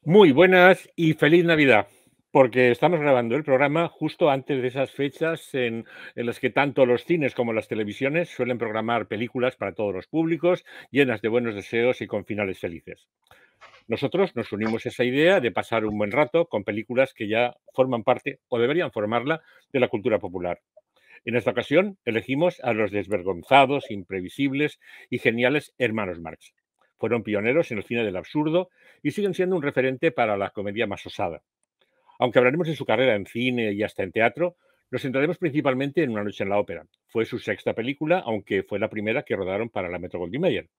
Muy buenas y feliz Navidad, porque estamos grabando el programa justo antes de esas fechas en las que tanto los cines como las televisiones suelen programar películas para todos los públicos, llenas de buenos deseos y con finales felices. Nosotros nos unimos a esa idea de pasar un buen rato con películas que ya forman parte, o deberían formarla, de la cultura popular. En esta ocasión elegimos a los desvergonzados, imprevisibles y geniales hermanos Marx. Fueron pioneros en el cine del absurdo y siguen siendo un referente para la comedia más osada. Aunque hablaremos de su carrera en cine y hasta en teatro, nos centraremos principalmente en Una noche en la ópera. Fue su sexta película, aunque fue la primera que rodaron para la Metro-Goldwyn-Mayer.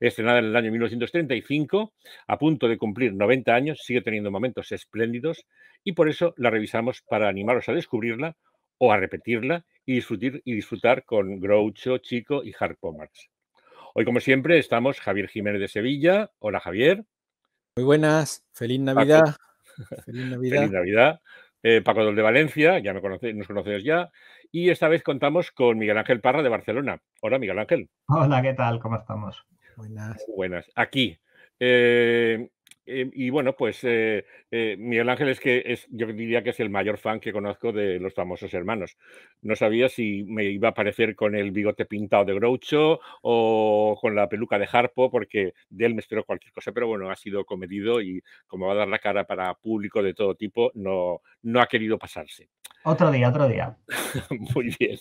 Estrenada en el año 1935, a punto de cumplir 90 años, sigue teniendo momentos espléndidos y por eso la revisamos para animaros a descubrirla o a repetirla y disfrutar con Groucho, Chico y Harpo Marx. Hoy, como siempre, estamos Javier Jiménez de Sevilla. Hola, Javier. Muy buenas, feliz Paco, Navidad, feliz feliz Navidad. Navidad. Paco Dol de Valencia, ya nos conoces ya. Y esta vez contamos con Miguel Ángel Parra de Barcelona. Hola, Miguel Ángel. Hola, ¿qué tal? ¿Cómo estamos? Buenas. Muy buenas. Aquí. Eh, y bueno, pues Miguel Ángel yo diría que es el mayor fan que conozco de los famosos hermanos. No sabía si me iba a aparecer con el bigote pintado de Groucho o con la peluca de Harpo, porque de él me espero cualquier cosa, pero bueno, ha sido comedido y como va a dar la cara para público de todo tipo, no ha querido pasarse. Otro día, otro día. Muy bien.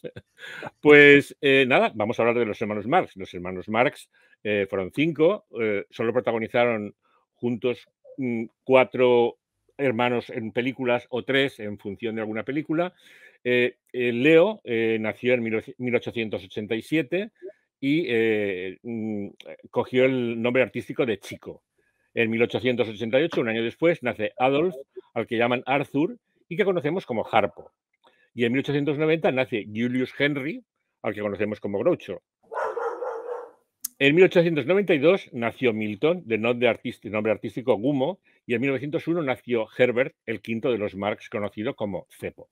Pues nada, vamos a hablar de los hermanos Marx. Los hermanos Marx fueron cinco, solo protagonizaron juntos cuatro hermanos en películas o tres en función de alguna película. Leo nació en 1887 y cogió el nombre artístico de Chico. En 1888, un año después, nace Adolf, al que llaman Arthur y que conocemos como Harpo. Y en 1890 nace Julius Henry, al que conocemos como Groucho. En 1892 nació Milton, de nombre artístico Gumo, y en 1901 nació Herbert, el quinto de los Marx, conocido como Cepo.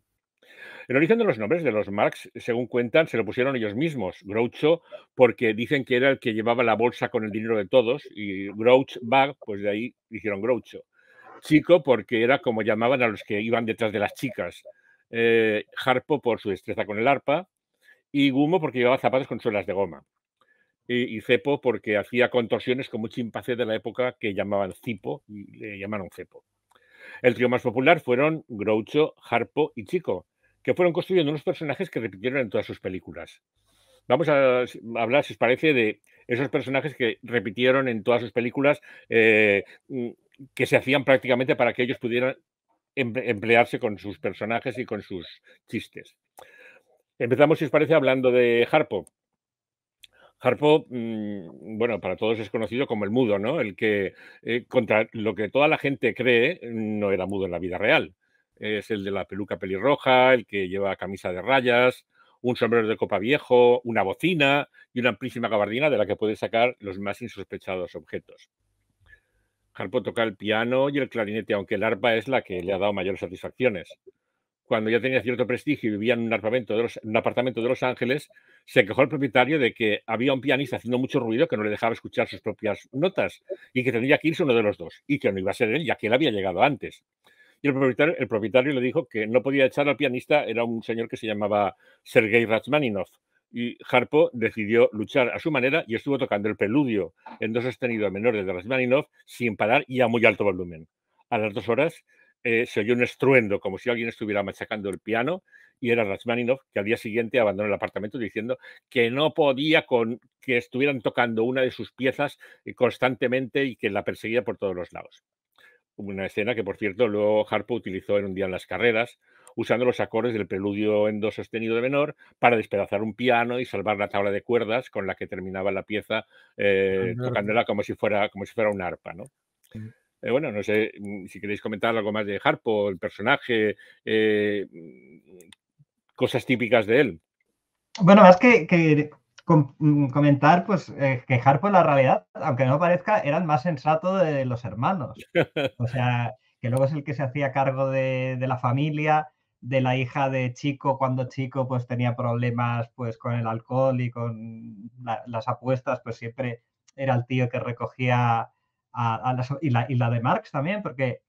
El origen de los nombres de los Marx, según cuentan, se lo pusieron ellos mismos. Groucho, porque dicen que era el que llevaba la bolsa con el dinero de todos, y Grouch Bag, pues de ahí hicieron Groucho. Chico, porque era como llamaban a los que iban detrás de las chicas. Harpo, por su destreza con el arpa, y Gumo, porque llevaba zapatos con suelas de goma. Y Cepo, porque hacía contorsiones con mucho chimpancé de la época que llamaban Cipo, y le llamaron Cepo. El trío más popular fueron Groucho, Harpo y Chico, que fueron construyendo unos personajes que repitieron en todas sus películas. Vamos a hablar, si os parece, de esos personajes que repitieron en todas sus películas, que se hacían prácticamente para que ellos pudieran emplearse con sus personajes y con sus chistes. Empezamos, si os parece, hablando de Harpo. Harpo, bueno, para todos es conocido como el mudo, ¿no? El que, contra lo que toda la gente cree, no era mudo en la vida real. Es el de la peluca pelirroja, el que lleva camisa de rayas, un sombrero de copa viejo, una bocina y una amplísima gabardina de la que puede sacar los más insospechados objetos. Harpo toca el piano y el clarinete, aunque el arpa es la que le ha dado mayores satisfacciones. Cuando ya tenía cierto prestigio y vivía en un apartamento de Los Ángeles, se quejó el propietario de que había un pianista haciendo mucho ruido que no le dejaba escuchar sus propias notas y que tendría que irse uno de los dos y que no iba a ser él, ya que él había llegado antes. Y el propietario le dijo que no podía echar al pianista, era un señor que se llamaba Sergei Rachmaninoff. Y Harpo decidió luchar a su manera y estuvo tocando el preludio en do sostenido menor de Rachmaninoff sin parar y a muy alto volumen. A las 2 horas se oyó un estruendo, como si alguien estuviera machacando el piano, y era Rachmaninoff, que al día siguiente abandonó el apartamento diciendo que no podía con que estuvieran tocando una de sus piezas constantemente y que la perseguía por todos los lados. Una escena que, por cierto, luego Harpo utilizó en Un día en las carreras, usando los acordes del preludio en do sostenido de menor para despedazar un piano y salvar la tabla de cuerdas con la que terminaba la pieza, tocándola como si fuera un arpa, ¿no? Bueno, no sé si queréis comentar algo más de Harpo, el personaje, cosas típicas de él. Bueno, más que comentar, pues que Harpo en la realidad, aunque no parezca, era el más sensato de los hermanos. O sea, que luego es el que se hacía cargo de la familia, de la hija de Chico, cuando Chico pues tenía problemas pues con el alcohol y con las apuestas, pues siempre era el tío que recogía y la de Marx también, porque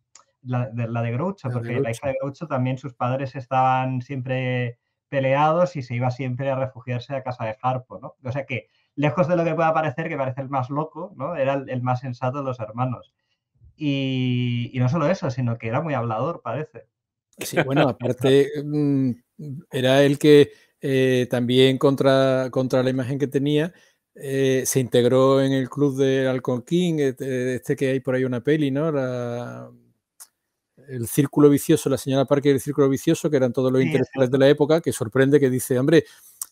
la de Groucho, La de porque la hija de Groucho. Groucho también sus padres estaban siempre peleados y se iba siempre a refugiarse a casa de Harpo, ¿no? O sea que, lejos de lo que pueda parecer, que parece el más loco, ¿no? Era el más sensato de los hermanos. Y no solo eso, sino que era muy hablador, parece. Sí, bueno, aparte, era el que también contra la imagen que tenía, se integró en el club del Alconquín, este que hay por ahí una peli, ¿no? El Círculo Vicioso, la señora Parker y el Círculo Vicioso, que eran todos los Sí, es intelectuales de cierto. la época, que sorprende que dice, hombre,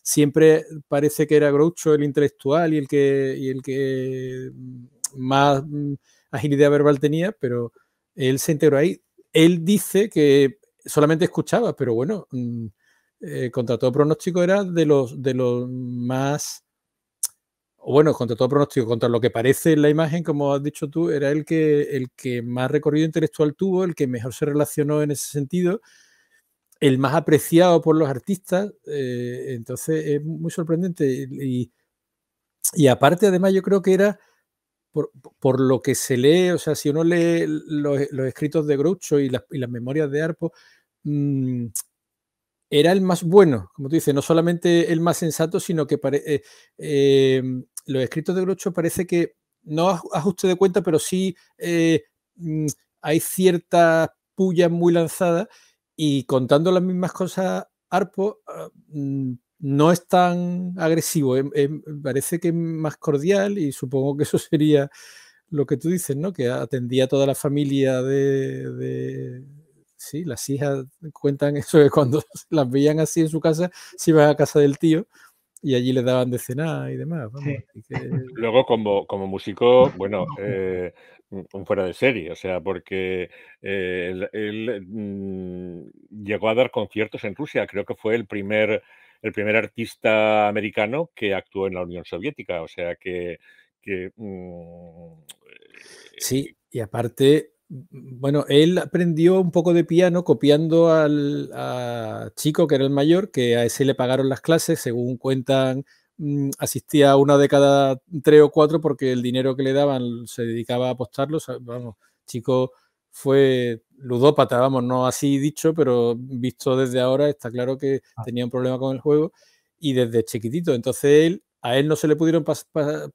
siempre parece que era Groucho el intelectual y el que más agilidad verbal tenía, pero él se integró ahí. Él dice que solamente escuchaba, pero bueno, contra todo pronóstico era de los más, o bueno, contra todo pronóstico, contra lo que parece en la imagen, como has dicho tú, era el que más recorrido intelectual tuvo, el que mejor se relacionó en ese sentido, el más apreciado por los artistas. Entonces es muy sorprendente. Y aparte, además, yo creo que era por lo que se lee, o sea, si uno lee los escritos de Groucho y las memorias de Harpo, era el más bueno, como tú dices, no solamente el más sensato, sino que los escritos de Groucho parece que, no ajuste de cuenta, pero sí hay ciertas pullas muy lanzadas, y contando las mismas cosas, Harpo no es tan agresivo, parece que es más cordial, y supongo que eso sería lo que tú dices, ¿no? Que atendía a toda la familia sí, las hijas cuentan eso, de cuando las veían así en su casa, se iban a casa del tío y allí les daban de cenar y demás, vamos. Sí. Así que... Luego, como músico, bueno, un fuera de serie, o sea, porque él llegó a dar conciertos en Rusia. Creo que fue el primer artista americano que actuó en la Unión Soviética, o sea que Sí, y aparte, bueno, él aprendió un poco de piano copiando a Chico, que era el mayor, que a ese le pagaron las clases, según cuentan, asistía a una de cada 3 o 4 porque el dinero que le daban se dedicaba a apostarlo. O sea, vamos, Chico fue ludópata, vamos, no así dicho, pero visto desde ahora está claro que tenía un problema con el juego, y desde chiquitito. Entonces a él no se le pudieron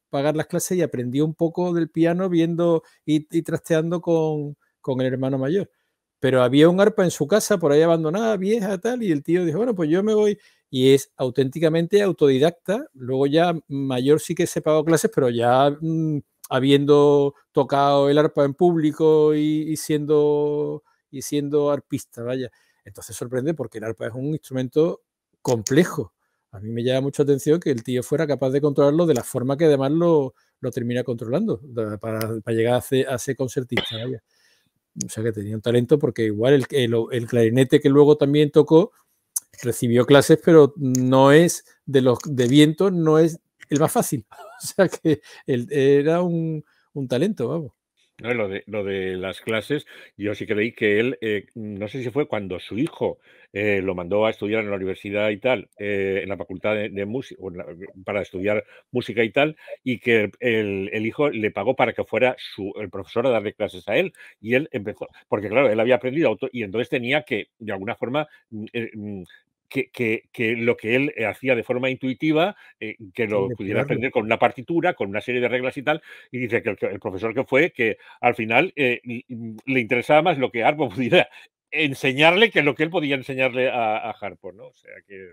pagar las clases y aprendió un poco del piano viendo y trasteando con el hermano mayor. Pero había un arpa en su casa por ahí abandonada, vieja, tal, y el tío dijo, bueno, pues yo me voy. Y es auténticamente autodidacta. Luego ya mayor sí que se pagó clases, pero ya habiendo tocado el arpa en público y siendo arpista, vaya. Entonces sorprende, porque el arpa es un instrumento complejo. A mí me llama mucho la atención que el tío fuera capaz de controlarlo de la forma que además lo termina controlando, para llegar a ser concertista, vaya. O sea que tenía un talento, porque igual el clarinete que luego también tocó, recibió clases, pero no es de los de viento, no es el más fácil. O sea que era un talento, vamos. No, lo de las clases, yo sí creí que él, no sé si fue cuando su hijo lo mandó a estudiar en la universidad y tal, en la facultad de música, para estudiar música y tal, y que el hijo le pagó para que fuera el profesor a darle clases a él. Y él empezó, porque claro, él había aprendido y entonces tenía que, de alguna forma, que lo que él hacía de forma intuitiva, que Sí, lo pudiera depurarlo. aprender con una partitura, con una serie de reglas y tal. Y dice que el profesor que fue, que al final le interesaba más lo que Harpo pudiera enseñarle que lo que él podía enseñarle a Harpo, ¿no? O sea que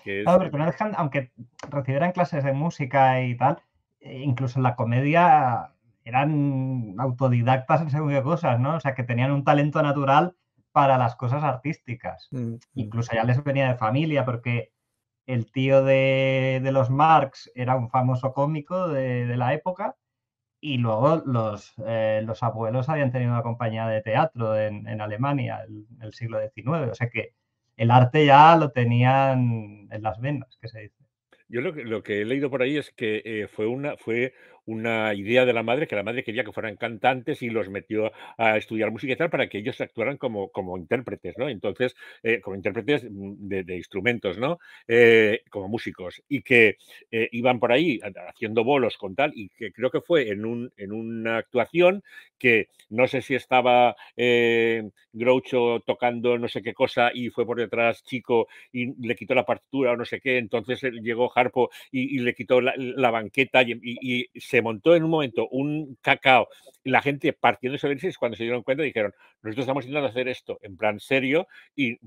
es... Claro, porque no dejan, aunque recibieran clases de música y tal, incluso en la comedia eran autodidactas en según qué cosas, ¿no? O sea, que tenían un talento natural para las cosas artísticas. Incluso ya les venía de familia, porque el tío de los Marx era un famoso cómico de la época, y luego los abuelos habían tenido una compañía de teatro en Alemania en el siglo XIX. O sea que el arte ya lo tenían en las venas, que se dice. Yo lo que he leído por ahí es que fue una idea de la madre, que la madre quería que fueran cantantes y los metió a estudiar música y tal para que ellos actuaran como intérpretes, ¿no? Entonces, como intérpretes de instrumentos, ¿no? Como músicos, y que iban por ahí haciendo bolos con tal, y que creo que fue en una actuación que no sé si estaba Groucho tocando no sé qué cosa y fue por detrás Chico y le quitó la partitura o no sé qué, entonces llegó Harpo y le quitó la banqueta y se montó en un momento un cacao, la gente partiéndose de risas cuando se dieron cuenta dijeron, nosotros estamos intentando hacer esto en plan serio y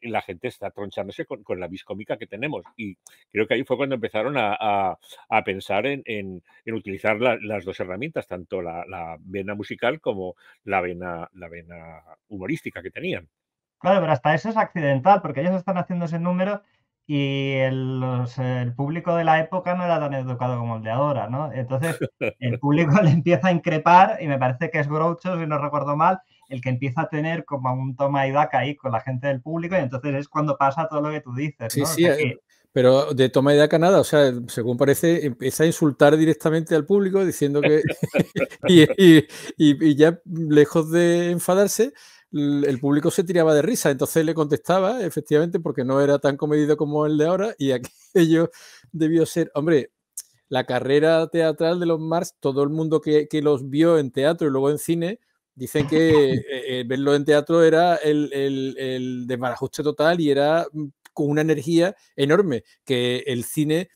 la gente está tronchándose con la viscómica que tenemos, y creo que ahí fue cuando empezaron a pensar en utilizar las dos herramientas, tanto la vena musical como la vena humorística que tenían. Claro, pero hasta eso es accidental, porque ellos están haciendo ese número y el público de la época no era tan educado como el de ahora, ¿no? Entonces, el público le empieza a increpar y me parece que es Groucho, si no recuerdo mal, el que empieza a tener como un toma y daca ahí con la gente del público y entonces es cuando pasa todo lo que tú dices, Sí, ¿no? O sí, sea que... pero de toma y daca nada, o sea, según parece, empieza a insultar directamente al público diciendo que... y ya lejos de enfadarse, el público se tiraba de risa, entonces le contestaba, efectivamente, porque no era tan comedido como el de ahora, y aquello debió ser, hombre, la carrera teatral de los Marx, todo el mundo que los vio en teatro y luego en cine, dicen que verlo en teatro era el desbarajuste total y era con una energía enorme que el cine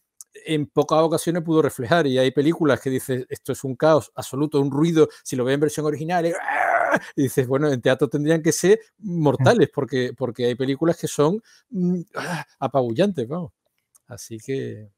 en pocas ocasiones pudo reflejar, y hay películas que dices, esto es un caos absoluto, un ruido, si lo ves en versión original, y dices, bueno, en teatro tendrían que ser mortales, porque hay películas que son apabullantes, vamos. Así que...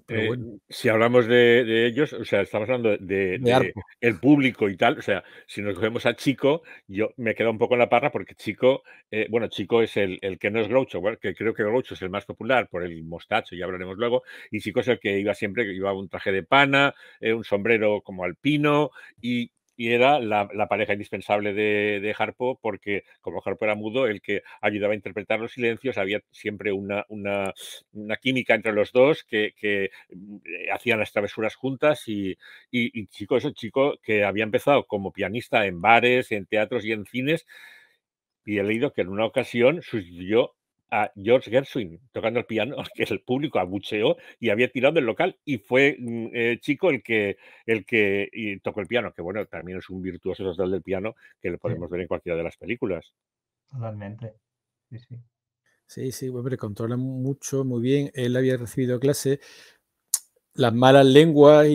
Pero bueno, Si hablamos de ellos, o sea, estamos hablando de de Arpo. el público y tal, o sea, si nos cogemos a Chico, yo me quedo un poco en la parra porque Chico, bueno, Chico es el que no es Groucho, bueno, que creo que Groucho es el más popular por el mostacho, ya hablaremos luego, y Chico es el que iba siempre, que llevaba un traje de pana, un sombrero como alpino, y era la pareja indispensable de Harpo, porque como Harpo era mudo, el que ayudaba a interpretar los silencios, había siempre una química entre los dos que hacían las travesuras juntas y Chico, eso, Chico que había empezado como pianista en bares, en teatros y en cines, y he leído que en una ocasión sustituyó a George Gershwin tocando el piano, que el público abucheó y había tirado del local, y fue Chico el que tocó el piano, que bueno, también es un virtuoso total del piano que lo Sí, podemos ver en cualquiera de las películas. totalmente. Sí, sí. Sí, sí, hombre, controla mucho, muy bien. Él había recibido clases. Las malas lenguas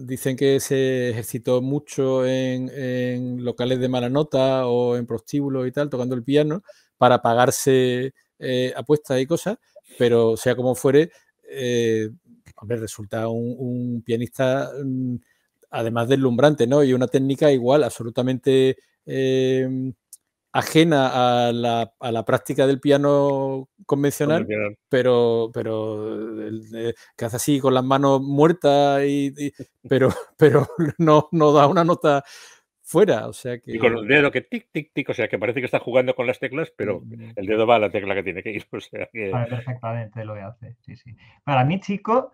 dicen que se ejercitó mucho en locales de mala nota o en prostíbulos y tal, tocando el piano para pagarse apuestas y cosas, pero sea como fuere, hombre, resulta un pianista además deslumbrante, ¿no? Y una técnica igual, absolutamente ajena a la práctica del piano convencional, pero que hace así con las manos muertas, pero no da una nota fuera, o sea Y con que... el dedo que tic, tic, tic, o sea, que parece que está jugando con las teclas, pero el dedo va a la tecla que tiene que ir, o sea que... Sabe perfectamente lo que hace, sí, sí. Para mí, Chico,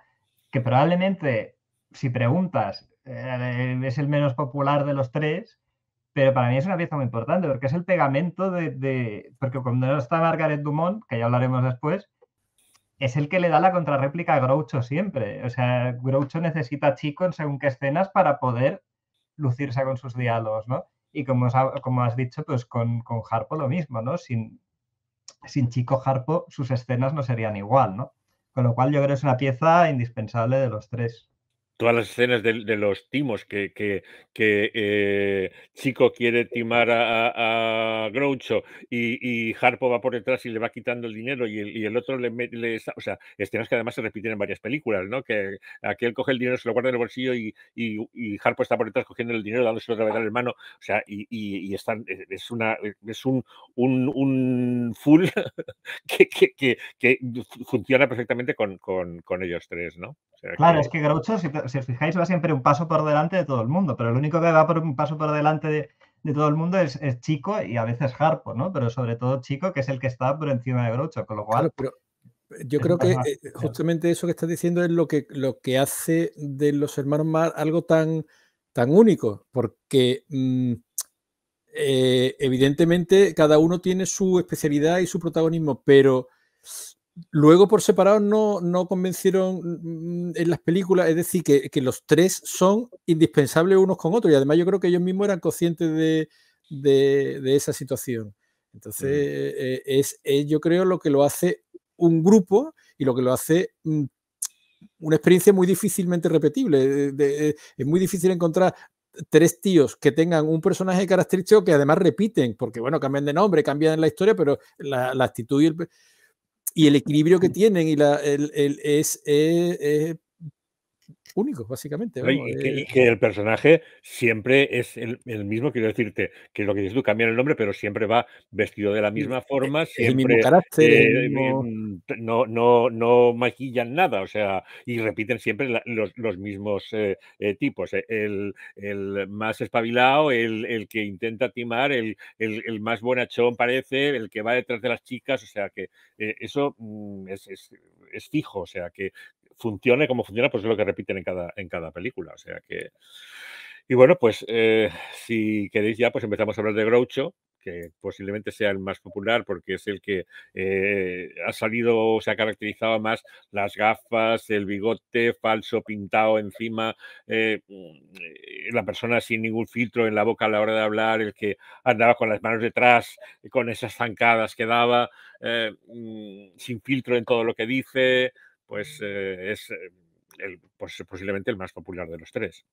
que probablemente, si preguntas, es el menos popular de los tres, pero para mí es una pieza muy importante, porque es el pegamento porque cuando no está Margaret Dumont, que ya hablaremos después, es el que le da la contrarréplica a Groucho siempre. O sea, Groucho necesita a Chico en según qué escenas para poder lucirse con sus diálogos, ¿no? Y como has dicho, pues con Harpo lo mismo, ¿no? Sin Chico Harpo sus escenas no serían igual, ¿no? Con lo cual yo creo que es una pieza indispensable de los tres. Todas las escenas de los timos que Chico quiere timar a Groucho y Harpo va por detrás y le va quitando el dinero y el otro o sea, escenas que además se repiten en varias películas, ¿no? Que aquel coge el dinero, se lo guarda en el bolsillo y Harpo está por detrás cogiendo el dinero, dándoselo otra vez al hermano, o sea, es un full que funciona perfectamente con ellos tres, ¿no? O sea Claro, es que Groucho, si os fijáis, va siempre un paso por delante de todo el mundo, pero el único que va por un paso por delante de todo el mundo es Chico y a veces Harpo, ¿no? Pero sobre todo Chico, que es el que está por encima de Groucho, con lo Claro, cual... pero Yo creo que justamente eso que estás diciendo es lo que hace de los hermanos Marx algo tan único, porque evidentemente cada uno tiene su especialidad y su protagonismo, pero luego por separado no convencieron en las películas, es decir, que los tres son indispensables unos con otros, y además yo creo que ellos mismos eran conscientes de esa situación. Entonces, yo creo lo que lo hace un grupo y lo que lo hace una experiencia muy difícilmente repetible. Es muy difícil encontrar tres tíos que tengan un personaje característico que además repiten, porque bueno, cambian de nombre, cambian la historia, pero la actitud y el equilibrio que tienen es único, básicamente. Vamos, y que el personaje siempre es el mismo, quiero decirte, que es lo que dices tú, cambian el nombre, pero siempre va vestido de la misma forma, es el mismo siempre carácter, es el mismo... no maquillan nada, o sea, y repiten siempre los mismos tipos. El más espabilado, el que intenta timar, el más bonachón parece, el que va detrás de las chicas, o sea que eso es fijo, o sea que funcione como funciona, pues es lo que repiten en cada película. O sea que. Y bueno, pues si queréis ya, pues empezamos a hablar de Groucho, que posiblemente sea el más popular porque es el que ha salido o se ha caracterizado más las gafas, el bigote falso pintado encima, la persona sin ningún filtro en la boca a la hora de hablar, el que andaba con las manos detrás, con esas zancadas que daba, sin filtro en todo lo que dice, pues es posiblemente el más popular de los tres.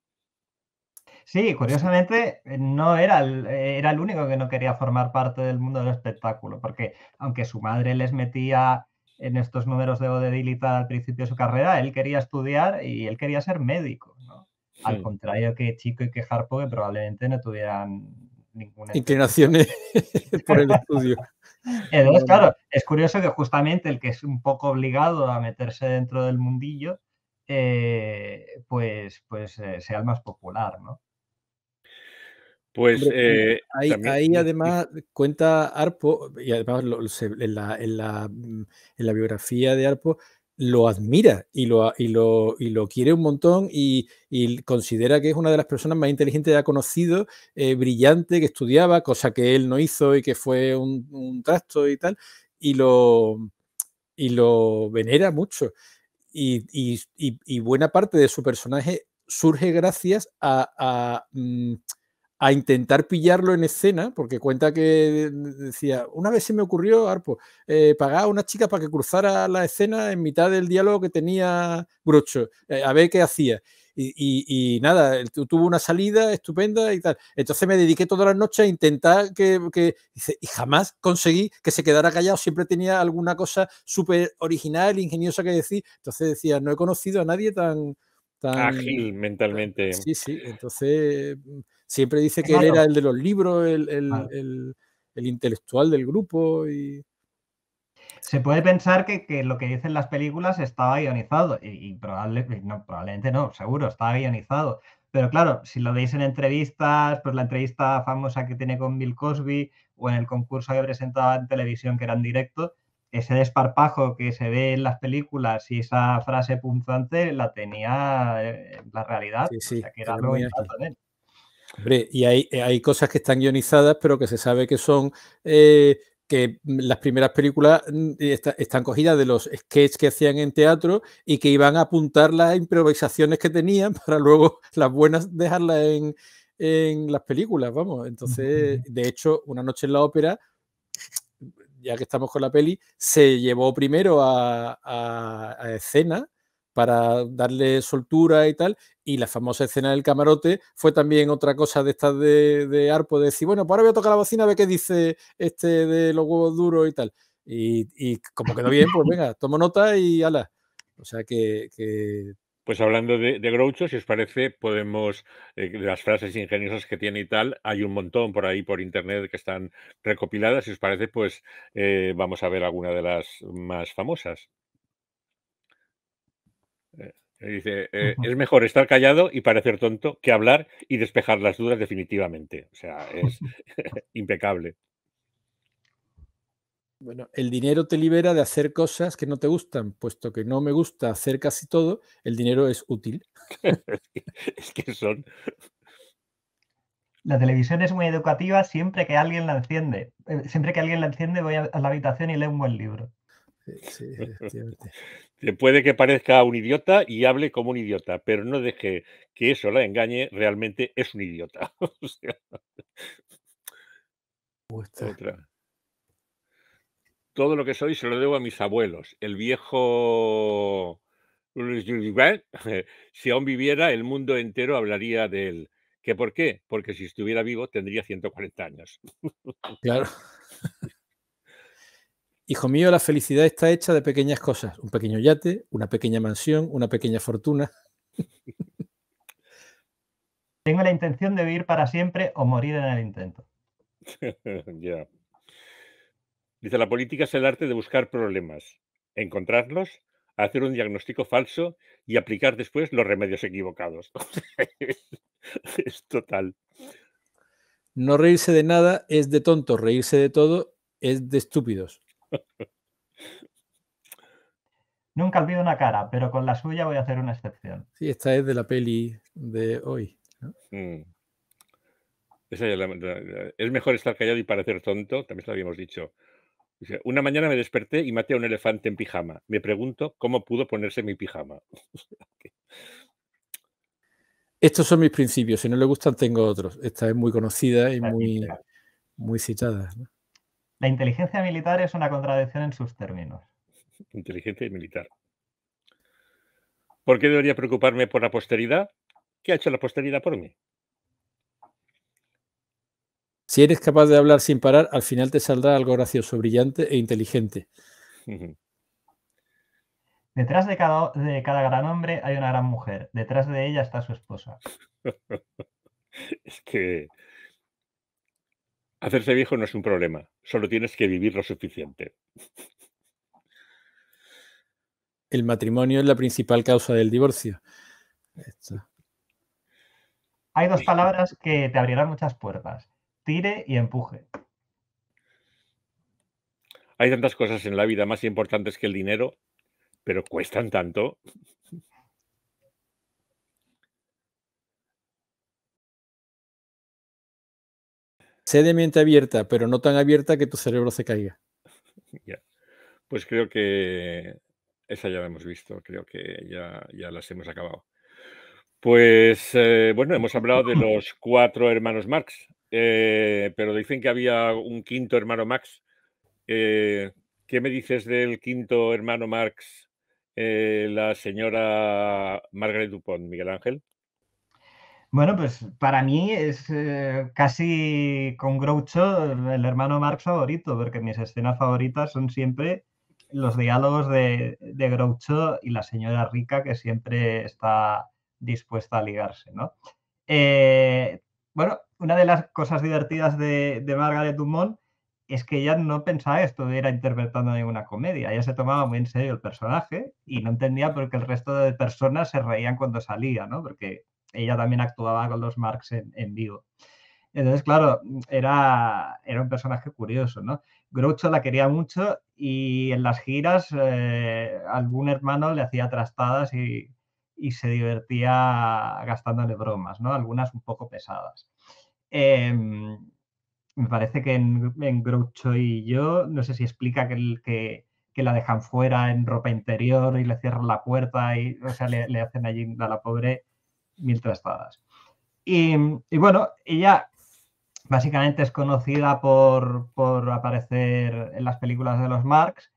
Sí, curiosamente no era era el único que no quería formar parte del mundo del espectáculo, porque aunque su madre les metía en estos números de vodevil y tal al principio de su carrera, él quería estudiar y él quería ser médico, ¿no? Al contrario que Chico y que Harpo, que probablemente no tuvieran ninguna inclinaciones por el estudio. Entonces, claro, es curioso que justamente el que es un poco obligado a meterse dentro del mundillo, sea el más popular, ¿no? Pues Hombre, también. ahí además cuenta Arpo, y además en la biografía de Arpo lo admira y lo quiere un montón y considera que es una de las personas más inteligentes que ha conocido, brillante, que estudiaba, cosa que él no hizo y que fue un trasto y tal, y lo venera mucho. Y buena parte de su personaje surge gracias a intentar pillarlo en escena, porque cuenta que decía, una vez se me ocurrió, Arpo, pagar a una chica para que cruzara la escena en mitad del diálogo que tenía Groucho, a ver qué hacía. Y nada, tuvo una salida estupenda y tal. Entonces me dediqué todas las noches a intentar dice, y jamás conseguí que se quedara callado, siempre tenía alguna cosa súper original, ingeniosa que decir. Entonces decía, no he conocido a nadie tan Ágil mentalmente. sí, entonces siempre dice que él Claro. era el de los libros, Claro. el intelectual del grupo. Se puede pensar que lo que dicen las películas estaba guionizado y probablemente no, seguro, estaba guionizado. Pero claro, si lo veis en entrevistas, pues la entrevista famosa que tiene con Bill Cosby o en el concurso que presentaba en televisión que era en directo, ese desparpajo que se ve en las películas y esa frase punzante la tenía en la realidad, Sí, o sí, sea que era era algo muy ágil. innato en él. Hombre, y hay cosas que están guionizadas, pero que se sabe que son que las primeras películas están cogidas de los sketches que hacían en teatro y que iban a apuntar las improvisaciones que tenían para luego las buenas dejarlas en las películas, vamos. Entonces, de hecho, Una noche en la ópera, ya que estamos con la peli, se llevó primero a escena para darle soltura y tal, y la famosa escena del camarote fue también otra cosa de estas de Arpo, de decir, bueno, pues ahora voy a tocar la bocina a ver qué dice este de los huevos duros y tal. Y como quedó bien, pues venga, tomo nota y ala. O sea que Pues hablando de Groucho, si os parece, podemos, de las frases ingeniosas que tiene y tal, hay un montón por ahí por internet que están recopiladas. Si os parece, pues vamos a ver alguna de las más famosas. Dice, es mejor estar callado y parecer tonto que hablar y despejar las dudas definitivamente. O sea, es impecable. Bueno, el dinero te libera de hacer cosas que no te gustan, puesto que no me gusta hacer casi todo, el dinero es útil. Es que son... La televisión es muy educativa siempre que alguien la enciende. Siempre que alguien la enciende voy a la habitación y leo un buen libro. Sí, efectivamente. Puede que parezca un idiota y hable como un idiota, pero no deje que eso la engañe, realmente es un idiota. O sea, otra. Todo lo que soy se lo debo a mis abuelos. El viejo... Si aún viviera, el mundo entero hablaría de él. ¿Qué por qué? Porque si estuviera vivo tendría 140 años. Claro. Hijo mío, la felicidad está hecha de pequeñas cosas. Un pequeño yate, una pequeña mansión, una pequeña fortuna. Tengo la intención de vivir para siempre o morir en el intento. Ya. Dice, la política es el arte de buscar problemas, encontrarlos, hacer un diagnóstico falso y aplicar después los remedios equivocados. Es total. No reírse de nada es de tontos, reírse de todo es de estúpidos. Nunca olvido una cara, pero con la suya voy a hacer una excepción. Sí, esta es de la peli de hoy, ¿no? Esa es mejor estar callado y parecer tonto, también se lo habíamos dicho. Dice, una mañana me desperté y maté a un elefante en pijama. Me pregunto cómo pudo ponerse mi pijama. Estos son mis principios. Si no le gustan, tengo otros. Esta es muy conocida y muy citada, ¿no? La inteligencia militar es una contradicción en sus términos. Inteligencia y militar. ¿Por qué debería preocuparme por la posteridad? ¿Qué ha hecho la posteridad por mí? Si eres capaz de hablar sin parar, al final te saldrá algo gracioso, brillante e inteligente. Detrás de cada gran hombre hay una gran mujer. Detrás de ella está su esposa. Es que hacerse viejo no es un problema. Solo tienes que vivir lo suficiente. El matrimonio es la principal causa del divorcio. Esto. Hay dos palabras que te abrirán muchas puertas. Tire y empuje. Hay tantas cosas en la vida más importantes que el dinero, pero cuestan tanto. Sé de mente abierta, pero no tan abierta que tu cerebro se caiga. Ya. Pues creo que esa ya la hemos visto, creo que ya las hemos acabado. Pues bueno, hemos hablado de los 4 hermanos Marx, pero dicen que había un quinto hermano Marx. ¿Qué me dices del quinto hermano Marx, la señora Margaret Dupont, Miguel Ángel? Bueno, pues para mí es casi con Groucho el hermano Marx favorito, porque mis escenas favoritas son siempre los diálogos de Groucho y la señora rica que siempre está dispuesta a ligarse, ¿no? Bueno, una de las cosas divertidas de Margaret Dumont es que ella no pensaba que estuviera interpretando ninguna comedia. Ella se tomaba muy en serio el personaje y no entendía por qué el resto de personas se reían cuando salía, ¿no? Porque ella también actuaba con los Marx en vivo. Entonces, claro, era un personaje curioso, ¿no? Groucho la quería mucho y en las giras algún hermano le hacía trastadas y se divertía gastándole bromas, ¿no? Algunas un poco pesadas. Me parece que en Groucho y yo, no sé si explica que la dejan fuera en ropa interior y le cierran la puerta y, o sea, le hacen allí a la pobre 1000 trastadas. Y bueno, ella básicamente es conocida por aparecer en las películas de los Marx.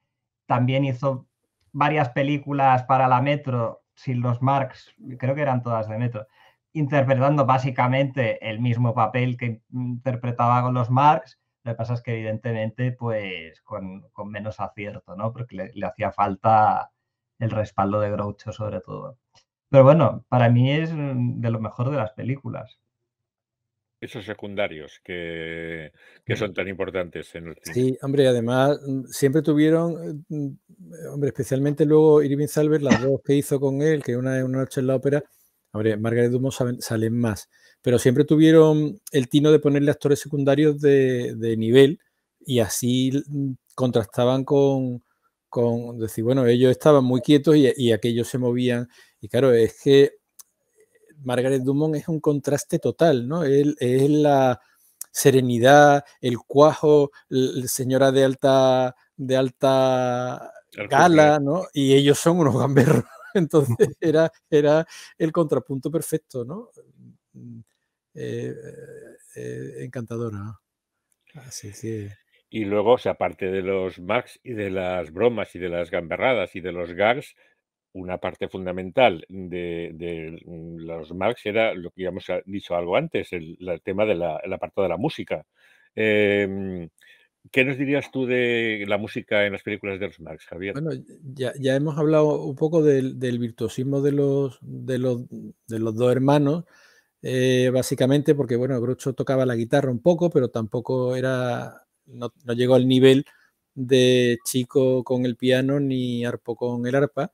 También hizo varias películas para la Metro sin los Marx, creo que eran todas de Metro, interpretando básicamente el mismo papel que interpretaba con los Marx. Lo que pasa es que evidentemente pues con menos acierto, ¿no? Porque le hacía falta el respaldo de Groucho sobre todo. Pero bueno, para mí es de lo mejor de las películas. Esos secundarios que son tan importantes en el cine. Sí, hombre, además siempre tuvieron, hombre, especialmente luego Irving Thalberg, las dos que hizo con él, que una es Una noche en la ópera, hombre, Margaret Dumont salen más, pero siempre tuvieron el tino de ponerle actores secundarios de nivel y así contrastaban con decir, bueno, ellos estaban muy quietos y aquellos se movían. Y claro, es que Margaret Dumont es un contraste total, ¿no? Es la serenidad, el cuajo, señora de alta gala, ¿no? Y ellos son unos gamberros. Entonces era el contrapunto perfecto, ¿no? Encantadora, ¿no? Así que... Y luego, o sea, aparte de los Marx y de las bromas y de las gamberradas y de los gags, una parte fundamental de los Marx era lo que ya hemos dicho algo antes, el tema de el apartado de la música. ¿Qué nos dirías tú de la música en las películas de los Marx, Javier? Bueno, ya hemos hablado un poco del virtuosismo de los dos hermanos, básicamente porque, bueno, Groucho tocaba la guitarra un poco, pero tampoco no llegó al nivel de Chico con el piano ni Harpo con el arpa.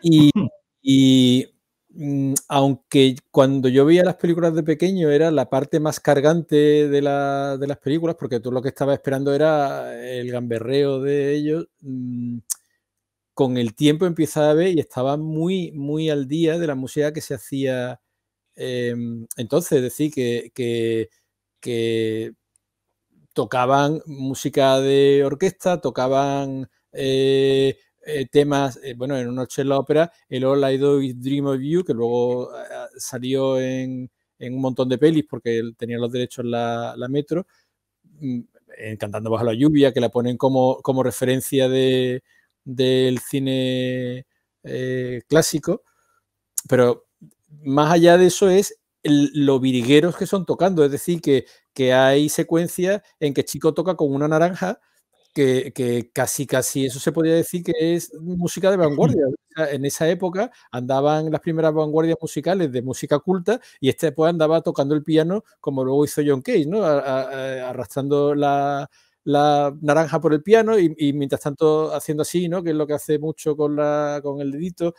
Y aunque cuando yo veía las películas de pequeño era la parte más cargante de las películas, porque tú lo que estabas esperando era el gamberreo de ellos, con el tiempo empieza a ver y estaba muy, muy al día de la música que se hacía entonces. Es decir, que tocaban música de orquesta, tocaban temas, bueno, en Una noche en la ópera, el All I Do Is Dream of You, que luego salió en un montón de pelis porque él tenía los derechos la Metro, Cantando bajo la lluvia, que la ponen como referencia del cine clásico, pero más allá de eso es lo virigueros que son tocando, es decir, que hay secuencias en que Chico toca con una naranja que casi eso se podría decir que es música de vanguardia. O sea, en esa época andaban las primeras vanguardias musicales de música culta y pues andaba tocando el piano como luego hizo John Cage, ¿no? Arrastrando la naranja por el piano y mientras tanto haciendo así, ¿no? Que es lo que hace mucho con el dedito.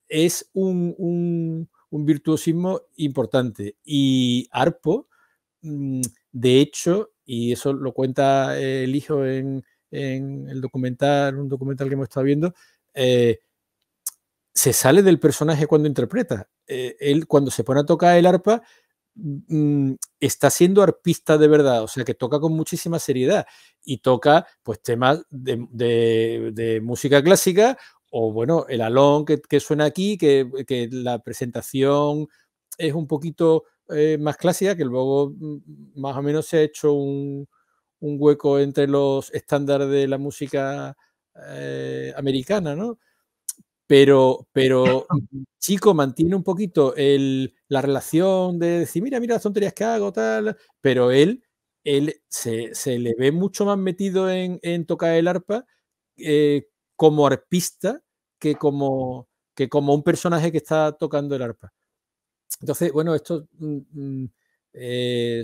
Es un virtuosismo importante. Y Harpo, de hecho, y eso lo cuenta el hijo en el documental, un documental que hemos estado viendo, se sale del personaje cuando interpreta. Él, cuando se pone a tocar el arpa, está siendo arpista de verdad, o sea que toca con muchísima seriedad y toca pues temas de música clásica o bueno, el alón que suena aquí, que la presentación es un poquito más clásica, que luego más o menos se ha hecho un hueco entre los estándares de la música americana, ¿no? Pero Chico mantiene un poquito la relación de decir, mira las tonterías que hago, tal, pero él se le ve mucho más metido en tocar el arpa como arpista que como un personaje que está tocando el arpa. Entonces, bueno, estos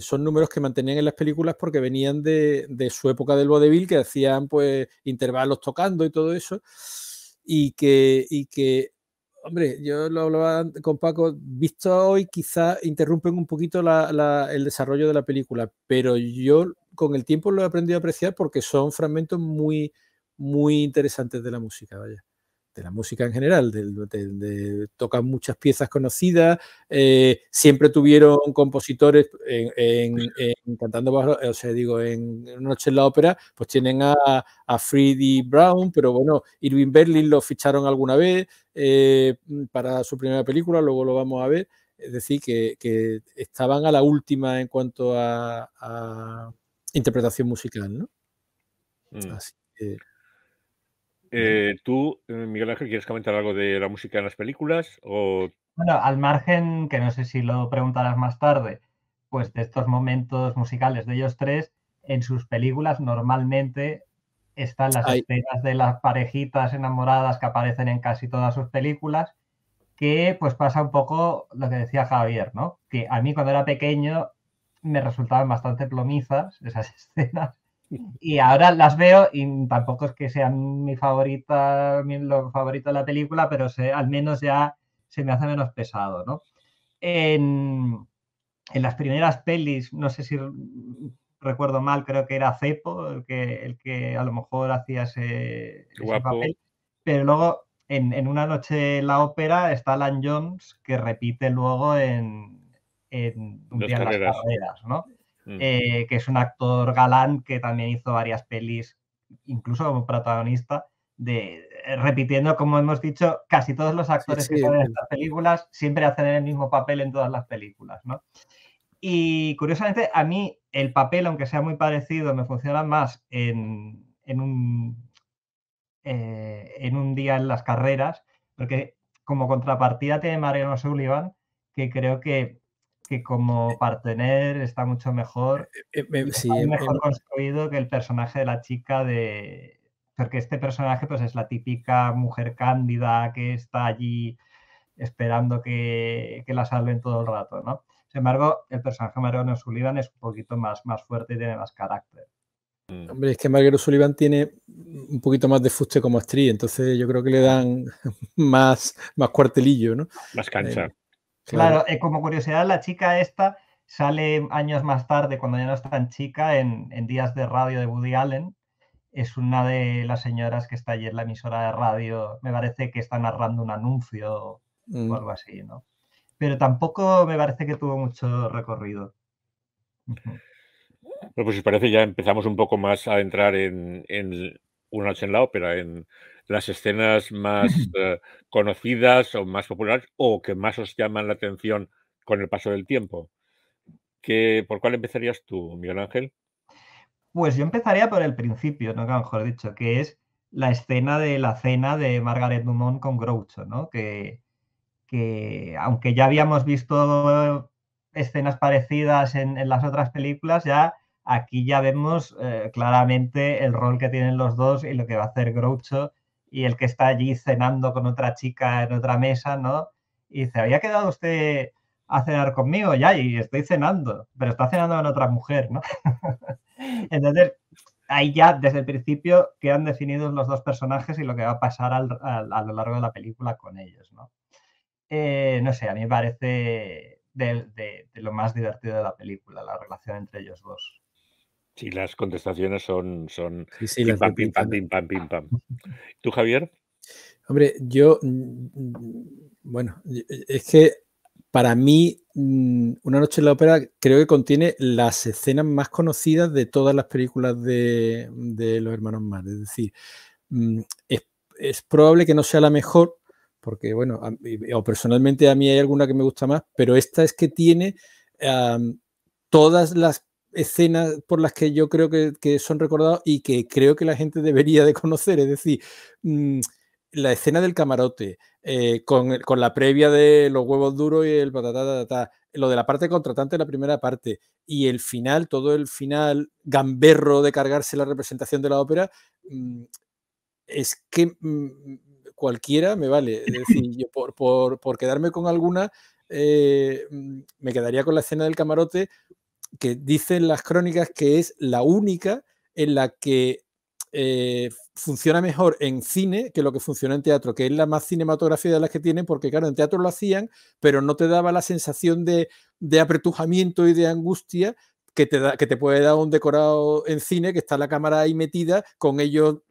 son números que mantenían en las películas porque venían de su época del vodevil, que hacían pues intervalos tocando y todo eso. Y que, hombre, yo lo hablaba con Paco, visto hoy quizá interrumpen un poquito el desarrollo de la película, pero yo con el tiempo lo he aprendido a apreciar porque son fragmentos muy, muy interesantes de la música, vaya. De la música en general, tocan muchas piezas conocidas, siempre tuvieron compositores cantando bajo, o sea, digo, en Una noche en la ópera, pues tienen a Freddie Brown, pero bueno, Irving Berlin lo ficharon alguna vez para su primera película, luego lo vamos a ver, es decir, que estaban a la última en cuanto a interpretación musical, ¿no? Así que... ¿Tú, Miguel Ángel, quieres comentar algo de la música en las películas? Bueno, al margen, que no sé si lo preguntarás más tarde, pues de estos momentos musicales de ellos tres, en sus películas normalmente están las escenas de las parejitas enamoradas que aparecen en casi todas sus películas, que pues pasa un poco lo que decía Javier, ¿no? Que a mí cuando era pequeño me resultaban bastante plomizas esas escenas. Y ahora las veo y tampoco es que sean mi favorita, lo favorito de la película, pero al menos ya se me hace menos pesado, ¿no? en las primeras pelis, no sé si recuerdo mal, creo que era Cepo el que a lo mejor hacía ese papel, pero luego en Una noche en la ópera está Alan Jones, que repite luego en Un día en las carreras, ¿no? Que es un actor galán que también hizo varias pelis, incluso como protagonista, repitiendo, como hemos dicho, casi todos los actores que salen en estas películas siempre hacen el mismo papel en todas las películas, ¿no? Y curiosamente, a mí el papel, aunque sea muy parecido, me funciona más en un día en las carreras, porque como contrapartida tiene Mariano Sullivan, que creo que como partener está mucho mejor, mejor construido que el personaje de la chica porque este personaje pues es la típica mujer cándida que está allí esperando que la salven todo el rato, ¿no? Sin embargo, el personaje de Mariano Sullivan es un poquito más fuerte y tiene más carácter. Hombre, es que Margaret Sullivan tiene un poquito más de fuste como actriz, entonces yo creo que le dan más cuartelillo, ¿no? Más cancha. Claro, como curiosidad, la chica esta sale años más tarde, cuando ya no es tan chica, en Días de Radio de Woody Allen. Es una de las señoras que está allí en la emisora de radio, me parece que está narrando un anuncio o algo así, ¿no? Pero tampoco me parece que tuvo mucho recorrido. Bueno, pues si os parece ya empezamos un poco más a entrar en Una noche en la ópera, en las escenas más conocidas o más populares o que más os llaman la atención con el paso del tiempo. ¿Por cuál empezarías tú, Miguel Ángel? Pues yo empezaría por el principio, ¿no? Que mejor dicho, que es la escena de la cena de Margaret Dumont con Groucho, ¿no? Que aunque ya habíamos visto escenas parecidas en las otras películas, ya aquí ya vemos claramente el rol que tienen los dos y lo que va a hacer Groucho y el que está allí cenando con otra chica en otra mesa, ¿no? Y dice, ¿había quedado usted a cenar conmigo? Ya, y estoy cenando, pero está cenando con otra mujer, ¿no? Entonces, ahí ya desde el principio quedan definidos los dos personajes y lo que va a pasar a lo largo de la película con ellos, ¿no? No sé, a mí me parece de lo más divertido de la película, la relación entre ellos dos. Sí, las contestaciones son sí, pim, las pam, pim, repiten, pam, ¿no? pim, pam, pim, pam. ¿Tú, Javier? Hombre, yo, bueno, es que para mí Una noche en la ópera creo que contiene las escenas más conocidas de todas las películas de los hermanos Marx. Es decir, es probable que no sea la mejor, porque, bueno, o personalmente a mí hay alguna que me gusta más, pero esta es que tiene todas las escenas por las que yo creo que son recordados y que creo que la gente debería de conocer. Es decir, la escena del camarote, con la previa de los huevos duros y el patatata, lo de la parte contratante de la primera parte y el final, todo el final gamberro de cargarse la representación de la ópera, es que cualquiera me vale. Es decir, yo por quedarme con alguna, me quedaría con la escena del camarote, que dicen las crónicas que es la única en la que funciona mejor en cine que lo que funciona en teatro, que es la más cinematografía de las que tienen, porque claro, en teatro lo hacían, pero no te daba la sensación de apretujamiento y de angustia que te puede dar un decorado en cine, que está la cámara ahí metida, con ellos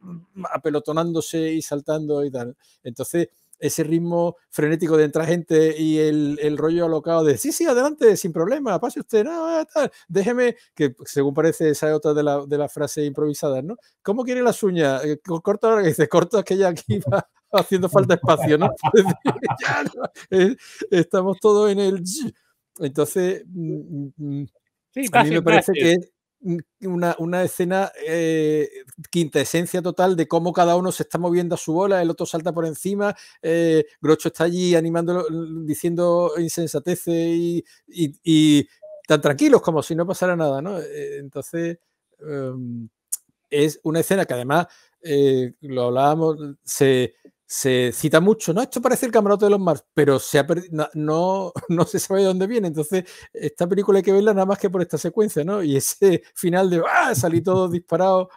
apelotonándose y saltando y tal. Entonces, ese ritmo frenético de entrar gente y el rollo alocado de sí, adelante, sin problema, pase usted, no, tal, déjeme, que según parece esa es otra de las frases improvisadas, ¿no? ¿Cómo quiere las uñas? Corta ahora, que dice, corta, que ya aquí va haciendo falta espacio, ¿no? Ya, no, estamos todos en el... Entonces, Sí, a mí me parece pases. que es una escena quintaesencia total de cómo cada uno se está moviendo a su bola, el otro salta por encima, Groucho está allí animándolo, diciendo insensateces y tan tranquilos como si no pasara nada, ¿no? Entonces, es una escena que además, lo hablábamos, se cita mucho, ¿no? Esto parece el camarote de los Marx, pero se ha no se sabe de dónde viene. Entonces, esta película hay que verla nada más que por esta secuencia, ¿no? Y ese final de ¡ah! Salí todo disparado,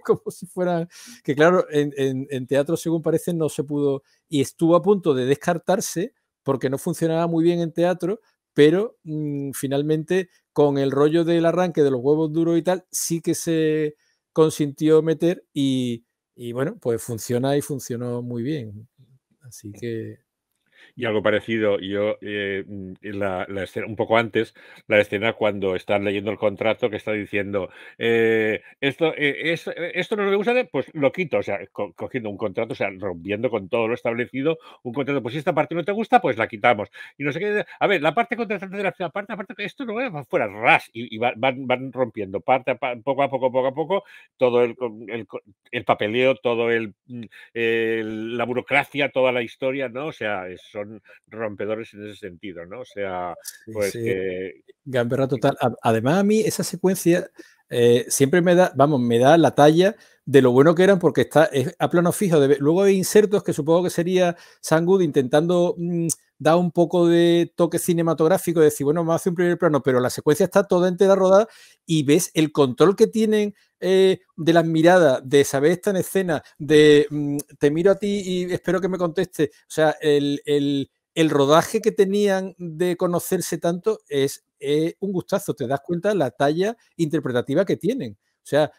como si fueran. Que claro, en teatro, según parece, no se pudo. Y estuvo a punto de descartarse porque no funcionaba muy bien en teatro, pero finalmente con el rollo del arranque de los huevos duros y tal, sí que se consintió meter y bueno, pues funciona y funcionó muy bien. Así que... Y algo parecido, yo, la escena, un poco antes, la escena cuando están leyendo el contrato que está diciendo esto no me gusta, pues lo quito, o sea, cogiendo un contrato, o sea, rompiendo con todo lo establecido, un contrato, pues si esta parte no te gusta, pues la quitamos. Y no sé qué, a ver, la parte contratante de la parte, aparte, esto no va fuera, ras, y van rompiendo poco a poco, todo el papeleo, todo la burocracia, toda la historia, ¿no? O sea, son rompedores en ese sentido, ¿no? O sea, pues sí, que... gamberra total. Además, a mí esa secuencia siempre me da la talla de lo bueno que eran porque está a plano fijo. Luego hay insertos que supongo que sería Sam Good intentando dar un poco de toque cinematográfico, de decir, bueno, me hace un primer plano, pero la secuencia está toda entera rodada y ves el control que tienen de las miradas, de saber estar en escena, de te miro a ti y espero que me conteste. O sea, el rodaje que tenían de conocerse tanto es un gustazo, te das cuenta de la talla interpretativa que tienen. O sea,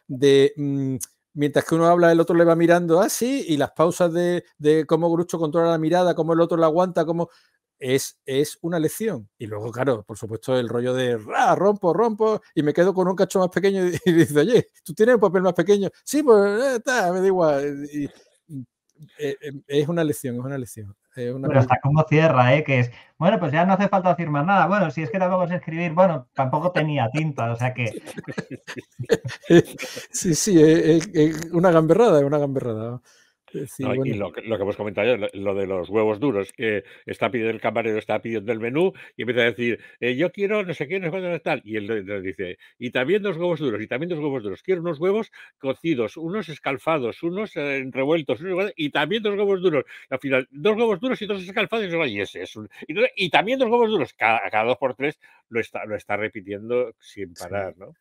mientras que uno habla, el otro le va mirando así, y las pausas de cómo Groucho controla la mirada, cómo el otro la aguanta, cómo... Es una lección. Y luego, claro, por supuesto, el rollo de rompo, y me quedo con un cacho más pequeño y dice, oye, ¿tú tienes un papel más pequeño? Sí, pues me da igual. Es una lección, es una lección. Pero hasta cómo cierra, que es, bueno, pues ya no hace falta firmar nada. Bueno, si es que tampoco sé escribir, bueno, tampoco tenía tinta, o sea que... Sí, es una gamberrada, es una gamberrada. Sí, No, bueno. y lo que hemos comentado, lo de los huevos duros, que está pidiendo el camarero, está pidiendo el menú y empieza a decir, yo quiero no sé qué, no sé cuándo, tal. Y él le dice, y también dos huevos duros, y también dos huevos duros. Quiero unos huevos cocidos, unos escalfados, unos revueltos, y también dos huevos duros. Al final, dos huevos duros y dos escalfados, y ese es y también dos huevos duros. Cada 2 por 3 lo está repitiendo sin parar, ¿no?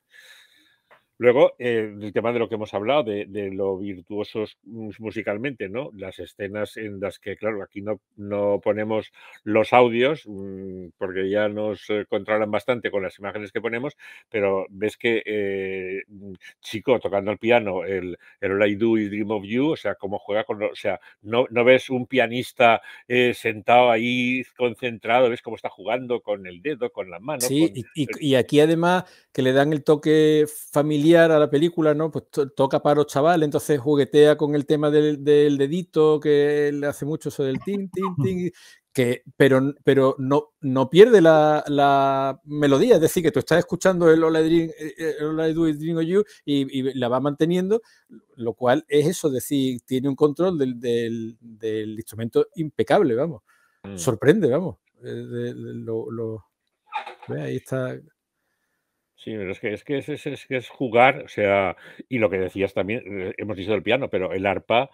Luego, el tema de lo que hemos hablado, de lo virtuosos musicalmente, ¿no? Las escenas en las que, claro, aquí no ponemos los audios, porque ya nos controlan bastante con las imágenes que ponemos, pero ves que Chico tocando el piano, el All I Do Is Dream of You, o sea, cómo juega con... O sea, no ves un pianista sentado ahí concentrado, ves cómo está jugando con el dedo, con la mano. Sí, y aquí además que le dan el toque familiar a la película, ¿no? Pues toca para los chavales, entonces juguetea con el tema del dedito, que le hace mucho eso del tin, tin, tin, pero no pierde la melodía, es decir, que tú estás escuchando el All I Do Is Dream of You y la va manteniendo, lo cual es eso, es decir, tiene un control del instrumento impecable, vamos. Sorprende, vamos. Ahí está. Sí, pero es que es jugar, o sea, y lo que decías también, hemos dicho del piano, pero el arpa,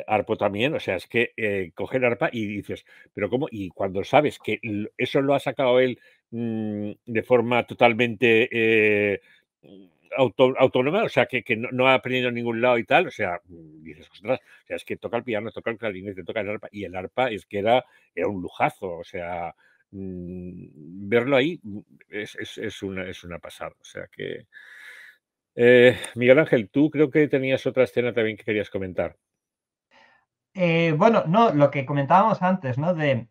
arpo también, o sea, es que coge el arpa y dices, pero ¿cómo? Y cuando sabes que eso lo ha sacado él de forma totalmente autónoma, o sea, que no ha aprendido en ningún lado y tal, o sea, dices, ostras, o sea, es que toca el piano, toca el clarinete, toca el arpa, y el arpa es que era un lujazo, o sea, verlo ahí es una pasada. O sea que... Miguel Ángel, tú creo que tenías otra escena también que querías comentar. Bueno, no, lo que comentábamos antes, ¿no? De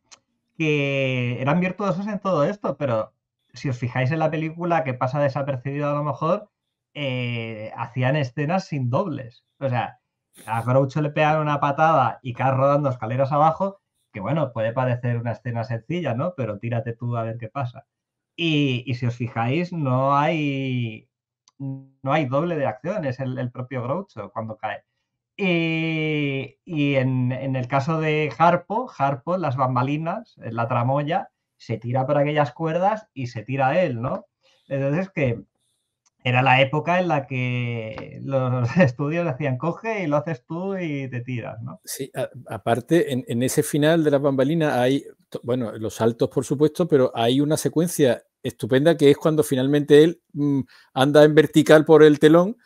que eran virtuosos en todo esto, pero si os fijáis en la película, que pasa desapercibido a lo mejor, hacían escenas sin dobles. O sea, a Groucho le pegan una patada y caes rodando escaleras abajo, que bueno, puede parecer una escena sencilla, ¿no? Pero tírate tú a ver qué pasa. Y si os fijáis, no hay doble de acción, es el propio Groucho cuando cae. Y en el caso de Harpo, las bambalinas, en la tramoya, se tira por aquellas cuerdas y se tira él, ¿no? Entonces, que era la época en la que los estudios decían, coge y lo haces tú y te tiras, ¿no? Sí, aparte, en ese final de las bambalinas hay, bueno, los saltos, por supuesto, pero hay una secuencia estupenda que es cuando finalmente él anda en vertical por el telón,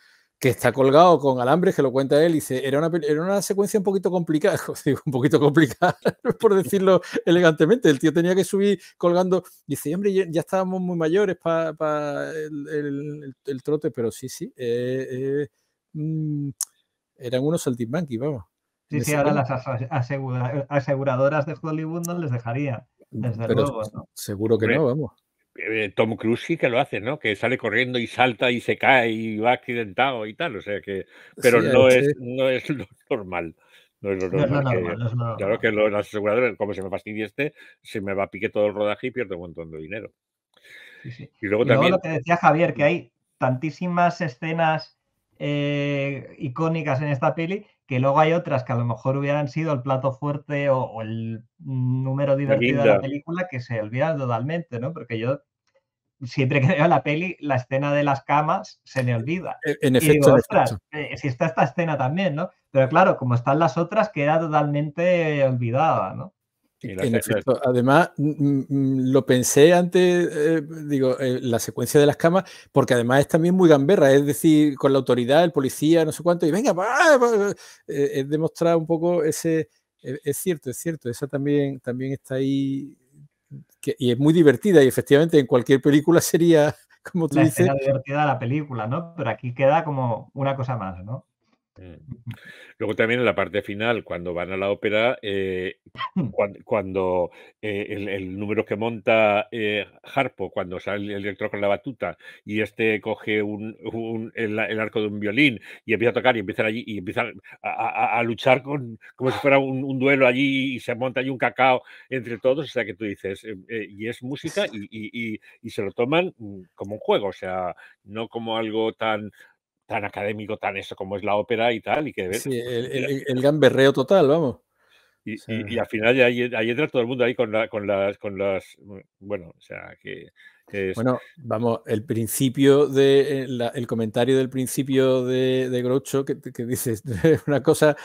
que está colgado con alambres, que lo cuenta él, y dice, era una secuencia un poquito complicada, un poquito complicada, por decirlo elegantemente. El tío tenía que subir colgando, dice, hombre, ya estábamos muy mayores para el trote, pero sí, eran unos saltimbanquis, vamos. Sí, ahora las aseguradoras de Hollywood no les dejarían, desde pero luego, ¿no? seguro que no, vamos. Tom Cruise sí que lo hace, ¿no? Que sale corriendo y salta y se cae y va accidentado y tal, o sea que, pero Sí, no es lo normal. No es lo No es lo normal. normal, no es lo Claro que normal. las aseguradoras, como se me fastidie se me va a pique todo el rodaje y pierdo un montón de dinero. Sí. Y luego Y luego también. lo que decía Javier, que hay tantísimas escenas icónicas en esta peli, que luego hay otras que a lo mejor hubieran sido el plato fuerte o el número La divertido de la guinda. película, que se olvidan totalmente, ¿no? Porque yo siempre que veo la peli, la escena de las camas se me olvida. En Y digo, efecto, en ostras, efecto. si está esta escena también, ¿no? Pero claro, como están las otras, queda totalmente olvidada, ¿no? En efecto, además lo pensé antes, digo, la secuencia de las camas, porque además es también muy gamberra, es decir, con la autoridad, el policía, no sé cuánto, y venga, es demostrar un poco ese, es cierto, esa también está ahí, y es muy divertida, y efectivamente en cualquier película sería, como tú La dices. escena divertida de la película, ¿no? Pero aquí queda como una cosa más, ¿no? Luego también en la parte final, cuando van a la ópera, cuando el número que monta Harpo, cuando sale el director con la batuta y este coge el arco de un violín y empieza a tocar y empiezan allí y empiezan a luchar como si fuera un duelo allí y se monta allí un cacao entre todos, o sea que tú dices, y es música y se lo toman como un juego, o sea, no como algo tan académico, tan eso como es la ópera y tal, y que Sí, el gamberreo total, vamos. O y sea, al final ya ahí entra todo el mundo ahí bueno, o sea, que es. bueno, vamos, el principio el comentario del principio de Groucho que dices una cosa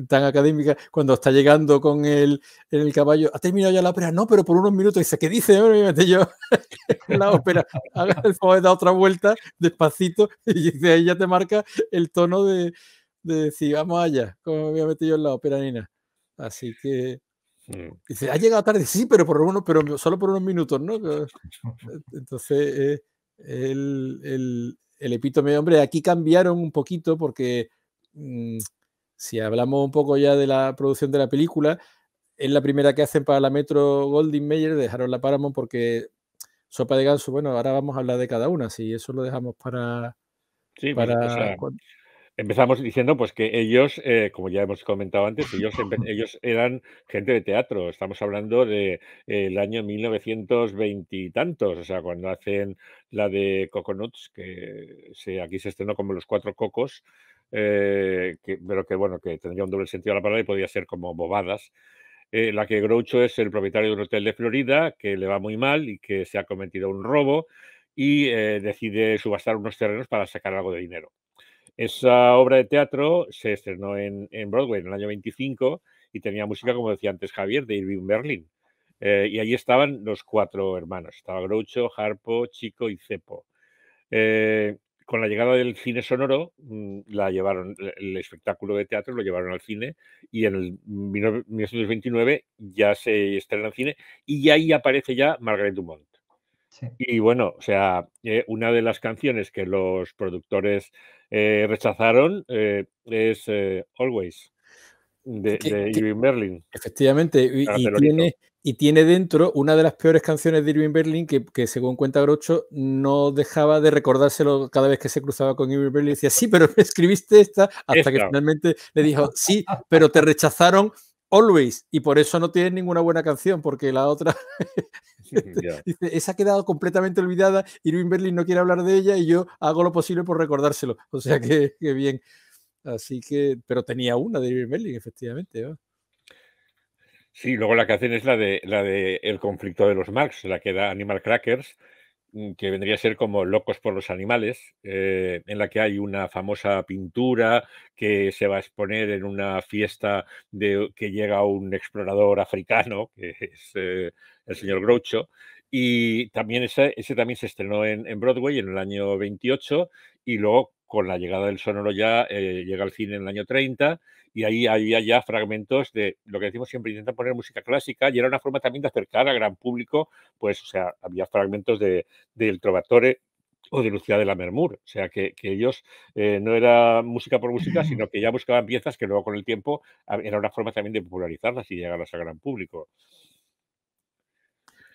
tan académica cuando está llegando con en el caballo, ha terminado ya la ópera, no, pero por unos minutos dice, ¿qué dice? Bueno, me metí yo en la ópera, haga el favor de dar otra vuelta despacito y de ahí ya te marca el tono de decir, vamos allá, como me voy a meter yo en la ópera, Nina. Así que dice, ha llegado tarde, sí, pero solo por unos minutos, ¿no? Entonces, el epítome, hombre, aquí cambiaron un poquito porque si hablamos un poco ya de la producción de la película, es la primera que hacen para la Metro Goldwyn Mayer, dejaron la Paramount porque Sopa de Ganso, bueno, ahora vamos a hablar de cada una, si eso lo dejamos Sí, pues, o sea, empezamos diciendo pues que ellos, como ya hemos comentado antes, ellos eran gente de teatro. Estamos hablando de el año 1920 y tantos, o sea, cuando hacen la de Coconuts, que aquí se estrenó como Los Cuatro Cocos, pero que bueno, que tendría un doble sentido la palabra y podía ser como bobadas. La que Groucho es el propietario de un hotel de Florida que le va muy mal y que se ha cometido un robo y decide subastar unos terrenos para sacar algo de dinero. Esa obra de teatro se estrenó en Broadway en el año 25 y tenía música, como decía antes Javier, de Irving Berlin. Y allí estaban los cuatro hermanos. Estaba Groucho, Harpo, Chico y Cepo. Con la llegada del cine sonoro, el espectáculo de teatro lo llevaron al cine y en el 1929 ya se estrena en cine y ahí aparece ya Margaret Dumont. Sí. Y bueno, o sea, una de las canciones que los productores rechazaron es Always, de Irving Berlin. Efectivamente, y tiene dentro una de las peores canciones de Irving Berlin que según cuenta Groucho, no dejaba de recordárselo cada vez que se cruzaba con Irving Berlin. Decía, sí, pero me escribiste esta, hasta que finalmente le dijo, sí, pero te rechazaron Always, y por eso no tienes ninguna buena canción, porque la otra dice, esa ha quedado completamente olvidada, Irving Berlin no quiere hablar de ella y yo hago lo posible por recordárselo. O sea que bien. Así que, pero tenía una de Irving Berlin, efectivamente, ¿no? Sí, luego la canción es la de El conflicto de los Marx, la que da Animal Crackers, que vendría a ser como Locos por los Animales, en la que hay una famosa pintura que se va a exponer en una fiesta que llega un explorador africano, que es el señor Groucho, y también ese también se estrenó en Broadway en el año 28, y luego con la llegada del sonoro ya llega al cine en el año 30 y ahí había ya fragmentos de lo que decimos siempre, intentan poner música clásica y era una forma también de acercar al gran público, pues, o sea, había fragmentos del Trovatore o de Lucía de Lammermoor, o sea, que ellos no era música por música, sino que ya buscaban piezas que luego con el tiempo era una forma también de popularizarlas y llegarlas al gran público.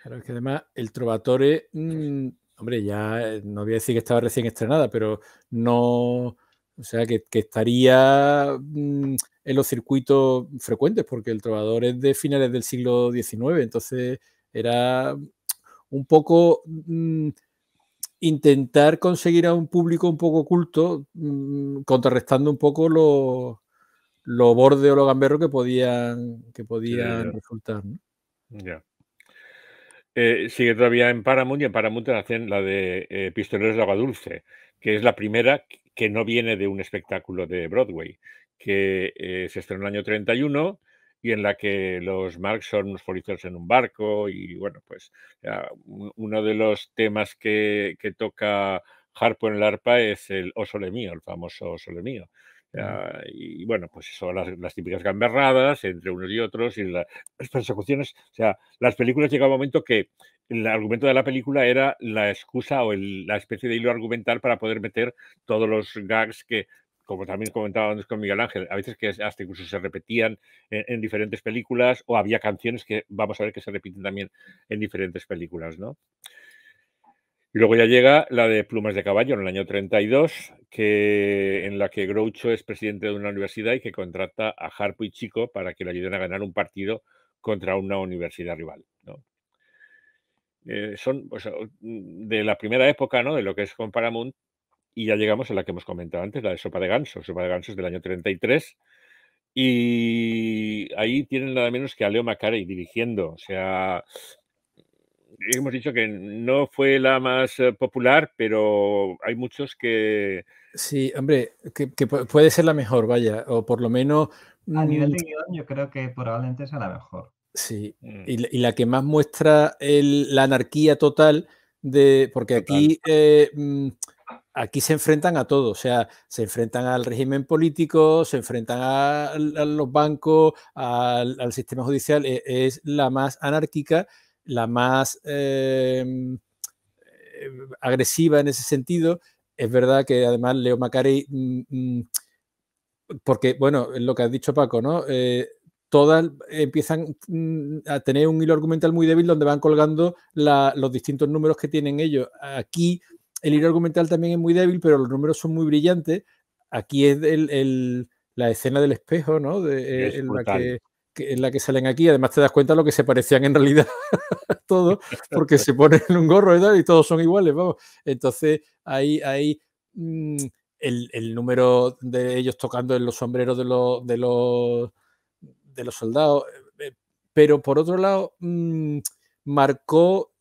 Claro, es que además el Trovatore, hombre, ya no voy a decir que estaba recién estrenada, pero no, o sea, que estaría en los circuitos frecuentes, porque el Trovador es de finales del siglo XIX, entonces era un poco intentar conseguir a un público un poco culto, contrarrestando un poco lo borde o lo gamberro que podían Sí, resultar, ¿no? ya. Sigue todavía en Paramount y en Paramount hacen la de Pistoleros de Agua Dulce, que es la primera que no viene de un espectáculo de Broadway, que se estrenó en el año 31 y en la que los Marx son unos policías en un barco y bueno, pues uno de los temas que toca Harpo en el arpa es el O Sole Mio, el famoso O Sole Mio. Y bueno, pues eso, las típicas gamberradas entre unos y otros y las persecuciones. O sea, las películas llega un momento que el argumento de la película era la excusa o la especie de hilo argumental para poder meter todos los gags que, como también comentaba antes con Miguel Ángel, a veces que hasta incluso se repetían en diferentes películas o había canciones que vamos a ver que se repiten también en diferentes películas, ¿no? Y luego ya llega la de Plumas de Caballo en el año 32, en la que Groucho es presidente de una universidad y que contrata a Harpo y Chico para que le ayuden a ganar un partido contra una universidad rival, ¿no? Son pues, de la primera época, ¿no?, de lo que es con Paramount, y ya llegamos a la que hemos comentado antes, la de Sopa de Ganso. Sopa de Ganso es del año 33 y ahí tienen nada menos que a Leo Macarey dirigiendo. O sea, hemos dicho que no fue la más popular, pero hay muchos que... Sí, hombre, que puede ser la mejor, vaya, o por lo menos... A nivel de guión, yo creo que probablemente sea la mejor. Sí, y la que más muestra la anarquía total porque Total. aquí se enfrentan a todo, o sea, se enfrentan al régimen político, se enfrentan a los bancos, al sistema judicial, es la más anárquica, la más agresiva en ese sentido. Es verdad que además Leo Macarey, porque, bueno, es lo que has dicho Paco, ¿no? Todas empiezan a tener un hilo argumental muy débil donde van colgando los distintos números que tienen ellos. Aquí el hilo argumental también es muy débil, pero los números son muy brillantes. Aquí es la escena del espejo, ¿no? Es brutal. En la que salen aquí. Además te das cuenta de lo que se parecían en realidad todos, porque se ponen un gorro y tal, y todos son iguales, vamos. Entonces hay el número de ellos tocando en los sombreros de los soldados. Pero por otro lado, marcó,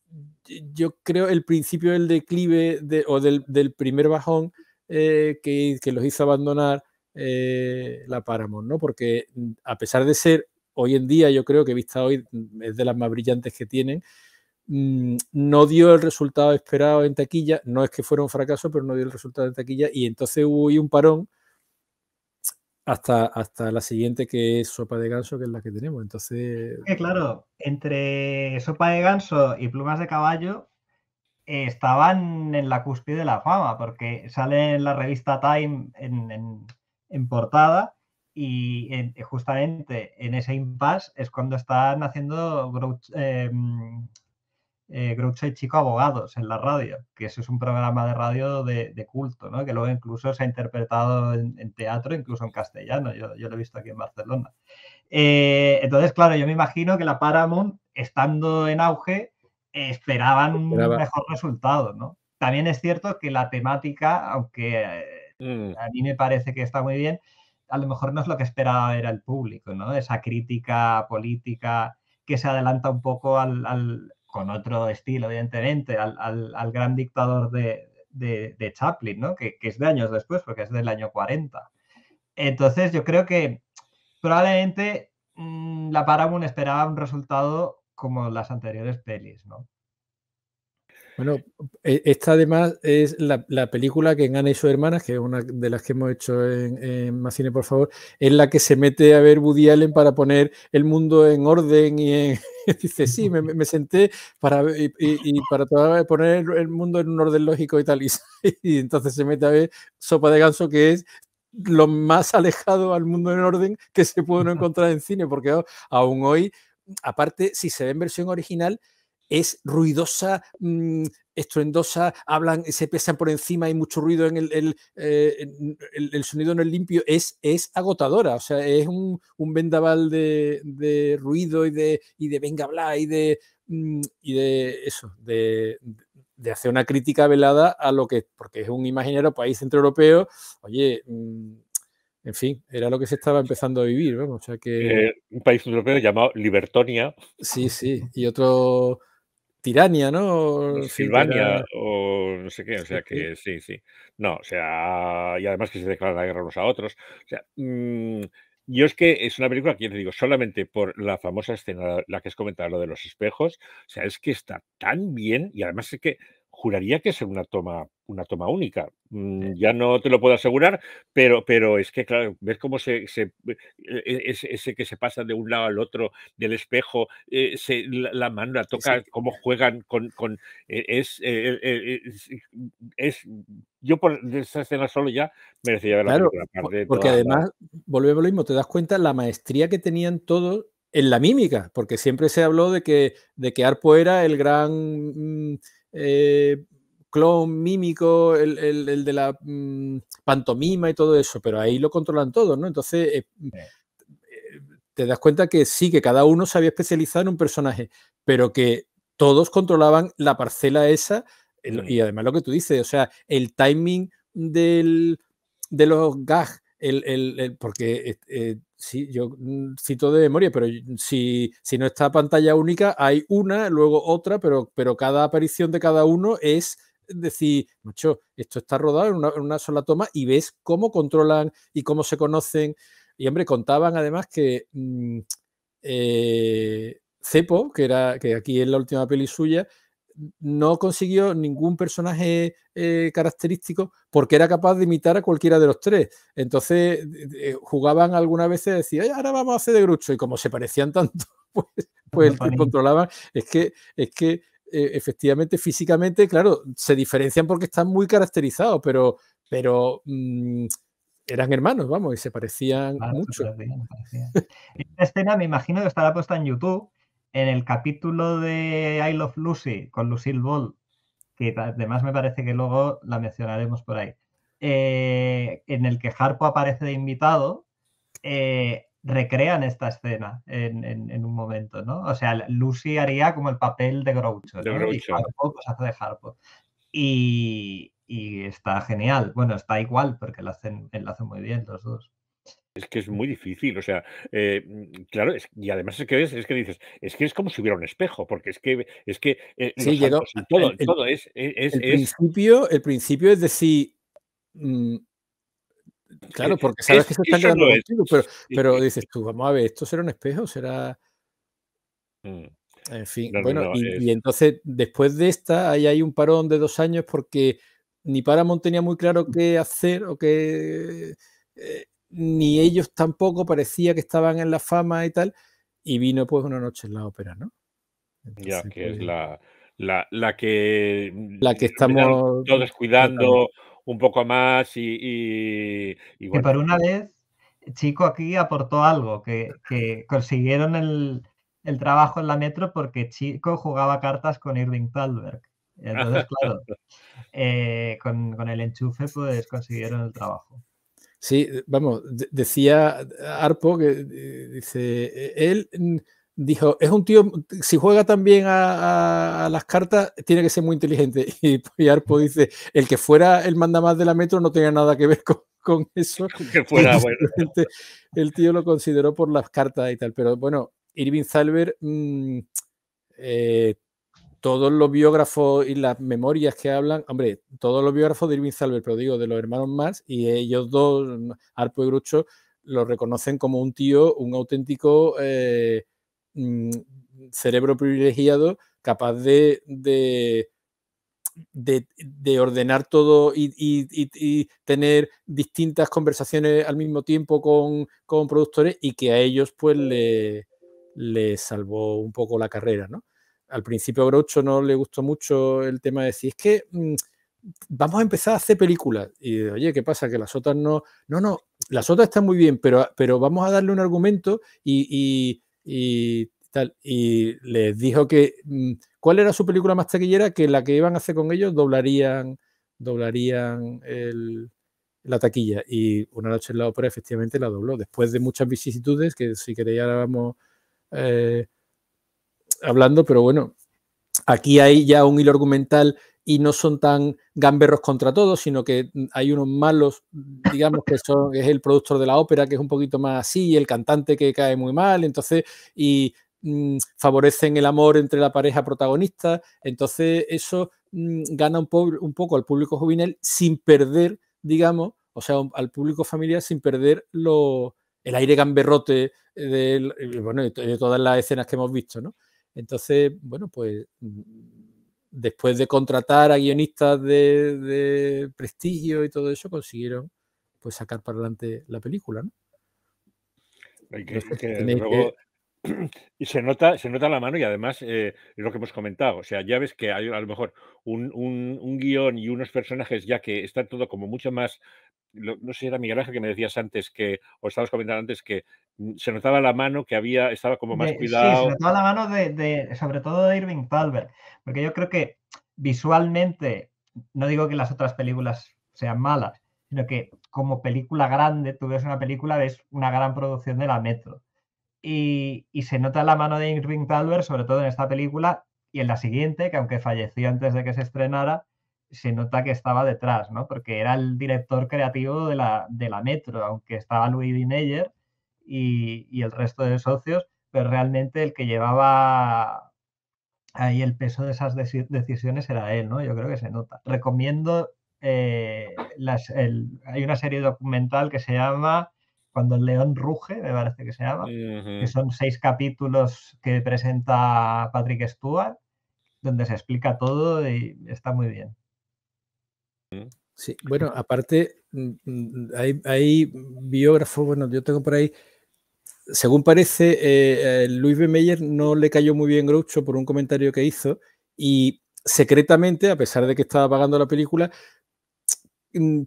yo creo, el principio del declive o del primer bajón que los hizo abandonar la Paramount, ¿no? Porque a pesar de ser hoy en día, yo creo que vista hoy es de las más brillantes que tienen, no dio el resultado esperado en taquilla. No es que fuera un fracaso, pero no dio el resultado en taquilla y entonces hubo un parón hasta la siguiente, que es Sopa de Ganso, que es la que tenemos. Entonces, claro, entre Sopa de Ganso y Plumas de Caballo estaban en la cúspide de la fama, porque sale en la revista Time en portada y justamente en ese impasse es cuando están haciendo Groucho y Chico Abogados en la radio, que eso es un programa de radio de culto, ¿no? Que luego incluso se ha interpretado en teatro, incluso en castellano. Yo lo he visto aquí en Barcelona. Entonces, claro, yo me imagino que la Paramount, estando en auge, esperaban un mejor resultado, ¿no? También es cierto que la temática, aunque a mí me parece que está muy bien, a lo mejor no es lo que esperaba ver el público, ¿no? Esa crítica política que se adelanta un poco con otro estilo, evidentemente, al gran dictador de Chaplin, ¿no? Que es de años después, porque es del año 40. Entonces, yo creo que probablemente la Paramount esperaba un resultado como las anteriores pelis, ¿no? Bueno, esta además es la película que en Ana y sus hermanas, que es una de las que hemos hecho en Más Cine, por favor, es la que se mete a ver Woody Allen para poner el mundo en orden y dice, sí, me senté para poner el mundo en un orden lógico y tal, y entonces se mete a ver Sopa de Ganso, que es lo más alejado al mundo en orden que se puede encontrar en cine, porque aún hoy, aparte, si se ve en versión original, es ruidosa, estruendosa, hablan, se pesan por encima, hay mucho ruido en el sonido no es limpio, es agotadora, o sea, es un vendaval de ruido y de venga bla y de eso, de hacer una crítica velada a lo que, porque es un imaginario país centroeuropeo, oye, en fin, era lo que se estaba empezando a vivir, vamos, o sea que... Un país europeo llamado Libertonia. Sí, sí, y otro... Tirania, ¿no? En fin, que Silvania era... o no sé qué, o Sí, sea sí. que sí, sí. No, o sea, y además que se declaran la guerra unos a otros. O sea, yo es que es una película que, ya te digo, solamente por la famosa escena, la que has comentado, lo de los espejos, o sea, es que está tan bien y además es que juraría que es una toma única. Ya no te lo puedo asegurar, pero es que, claro, ves cómo ese que se pasa de un lado al otro del espejo, la mano la Sí, sí. toca, cómo juegan es yo por esa escena solo ya merecía ver la Claro, película, aparte de porque todas las... además, volvemos a lo mismo, te das cuenta la maestría que tenían todos en la mímica, porque siempre se habló de que Harpo era el gran clon mímico, el de la pantomima y todo eso, pero ahí lo controlan todos, ¿no? Entonces, te das cuenta que sí, que cada uno se había especializado en un personaje, pero que todos controlaban la parcela esa, y además lo que tú dices, o sea, el timing de los gags, porque sí, yo cito de memoria, pero si no está pantalla única, hay una, luego otra, pero cada aparición de cada uno es decir, macho, esto está rodado en una sola toma y ves cómo controlan y cómo se conocen. Y hombre, contaban además que Cepo, que aquí es la última peli suya, no consiguió ningún personaje característico porque era capaz de imitar a cualquiera de los tres. Entonces jugaban algunas veces, decían, ahora vamos a hacer de Groucho, y como se parecían tanto, pues el que controlaban es que efectivamente, físicamente, claro, se diferencian porque están muy caracterizados, pero eran hermanos, vamos, y se parecían mucho. Esta escena me imagino que estará puesta en YouTube, en el capítulo de I Love Lucy, con Lucille Ball, que además me parece que luego la mencionaremos por ahí, en el que Harpo aparece de invitado, recrean esta escena en un momento, ¿no? O sea, Lucy haría como el papel de Groucho, de ¿no? Y Groucho. Harpo pues hace de Harpo. Y está genial. Bueno, está igual porque lo hacen muy bien los dos. Es que es muy difícil, o sea, claro, y además es que dices, es que es como si hubiera un espejo, porque es que Sí, los llegó saltos y todo el principio es decir, claro, porque sabes que se están eso quedando no es. contigo, pero dices tú, vamos a ver, ¿esto será un espejo? ¿Será...? En fin, No, no, bueno, no, y entonces después de esta, ahí hay un parón de 2 años porque ni Paramount tenía muy claro qué hacer o qué... ni ellos tampoco, parecía que estaban en la fama y tal, y vino pues Una noche en la ópera, ¿no? ya Entonces, que es pues, la que la que terminaron estamos todos tratando. cuidando un poco más y Que bueno, por una vez, Chico aquí aportó algo, que consiguieron el trabajo en la Metro porque Chico jugaba cartas con Irving Thalberg. Entonces, claro, con el enchufe, pues consiguieron el trabajo. Sí, vamos, decía Harpo que dice, él dijo, es un tío, si juega tan bien a las cartas, tiene que ser muy inteligente. Y Harpo dice, el que fuera el mandamás de la Metro no tenía nada que ver con eso. que fuera bueno. Simplemente el tío lo consideró por las cartas y tal. Pero bueno, Irving Thalberg, todos los biógrafos y las memorias que hablan, hombre, todos los biógrafos de Irving Thalberg, pero digo, de los hermanos Marx, y ellos dos, Harpo y Groucho, lo reconocen como un tío, un auténtico cerebro privilegiado, capaz de de ordenar todo y tener distintas conversaciones al mismo tiempo con productores, y que a ellos pues le salvó un poco la carrera, ¿no? Al principio a Groucho no le gustó mucho el tema de decir, es que vamos a empezar a hacer películas. Y oye, ¿qué pasa? Que las otras no, las otras están muy bien, pero vamos a darle un argumento y tal. Y les dijo que ¿cuál era su película más taquillera? Que la que iban a hacer con ellos doblarían la taquilla. Y Una noche en la ópera efectivamente la dobló, después de muchas vicisitudes, que si queréis ahora vamos hablando, pero bueno, aquí hay ya un hilo argumental y no son tan gamberros contra todos, sino que hay unos malos, digamos, que es el productor de la ópera, que es un poquito más así, y el cantante que cae muy mal, entonces, y favorecen el amor entre la pareja protagonista, entonces eso gana un poco al público juvenil sin perder, digamos, o sea, al público familiar sin perder el aire gamberrote de todas las escenas que hemos visto, ¿no? Entonces, bueno, pues después de contratar a guionistas de prestigio y todo eso, consiguieron pues sacar para adelante la película, ¿no? Y se nota la mano, y además es lo que hemos comentado. O sea, ya ves que hay a lo mejor un guión y unos personajes ya que está todo como mucho más. No sé, era Miguel Ángel que me decías antes o estabas comentando antes que se notaba la mano que estaba como más cuidado. Sí, se notaba la mano sobre todo de Irving Thalberg, porque yo creo que visualmente, no digo que las otras películas sean malas, sino que como película grande, tú ves una película, ves una gran producción de la Metro. Y se nota la mano de Irving Thalberg, sobre todo en esta película y en la siguiente, que aunque falleció antes de que se estrenara, se nota que estaba detrás, ¿no? Porque era el director creativo de la Metro, aunque estaba Louis B. Mayer y el resto de socios, pero realmente el que llevaba ahí el peso de esas decisiones era él, ¿no? Yo creo que se nota. Recomiendo, hay una serie documental que se llama Cuando el león ruge, me parece que se llama, que son 6 capítulos que presenta Patrick Stewart, donde se explica todo y está muy bien. Sí, bueno, aparte hay biógrafos, bueno, yo tengo por ahí, según parece, Louis B. Mayer no le cayó muy bien Groucho por un comentario que hizo, y secretamente, a pesar de que estaba pagando la película,